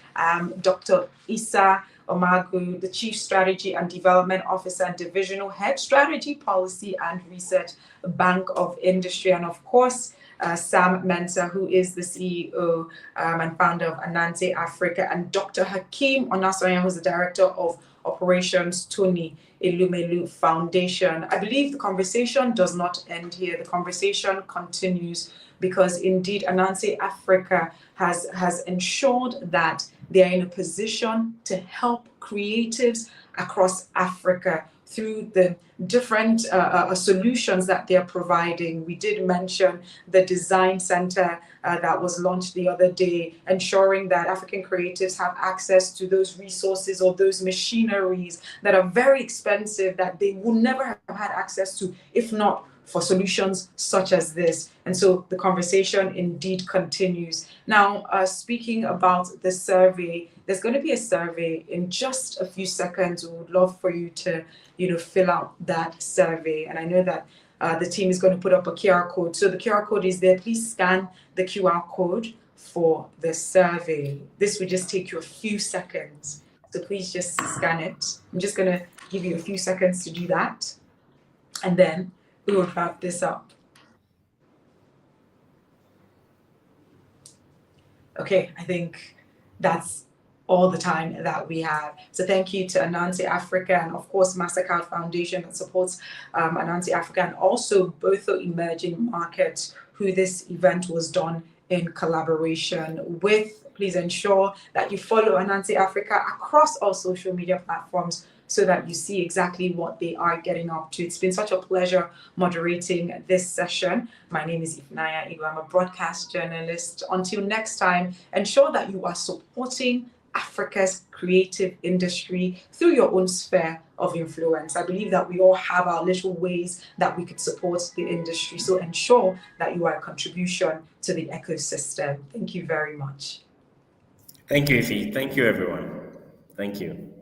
Dr. Issa Omagu, the Chief Strategy and Development Officer and Divisional Head, Strategy, Policy and Research, Bank of Industry, and of course, Sam Mensah, who is the CEO and founder of Anansi Africa, and Dr. Hakeem Onasoyan, who's the Director of Operations, Tony Elumelu Foundation. I believe the conversation does not end here. The conversation continues because indeed Anansi Africa has ensured that they are in a position to help creatives across Africa through the different solutions that they're providing. We did mention the design center that was launched the other day, ensuring that African creatives have access to those resources or those machineries that are very expensive that they would never have had access to if not for solutions such as this. And so the conversation indeed continues. Now, speaking about the survey, there's going to be a survey in just a few seconds. We would love for you to, fill out that survey. And I know that the team is going to put up a QR code. So the QR code is there. Please scan the QR code for the survey. This will just take you a few seconds. So please just scan it. I'm just going to give you a few seconds to do that. And then we will wrap this up. Okay, I think that's all the time that we have. So thank you to Anansi Africa and of course MasterCard Foundation that supports Anansi Africa, and also Botho Emerging Markets, who this event was done in collaboration with. Please ensure that you follow Anansi Africa across all social media platforms so that you see exactly what they are getting up to. It's been such a pleasure moderating this session. My name is Ifnaya Igu. I'm a broadcast journalist. Until next time, ensure that you are supporting Africa's creative industry through your own sphere of influence. I believe that we all have our little ways that we could support the industry. So ensure that you are a contribution to the ecosystem. Thank you very much. Thank you, Ify. Thank you, everyone. Thank you.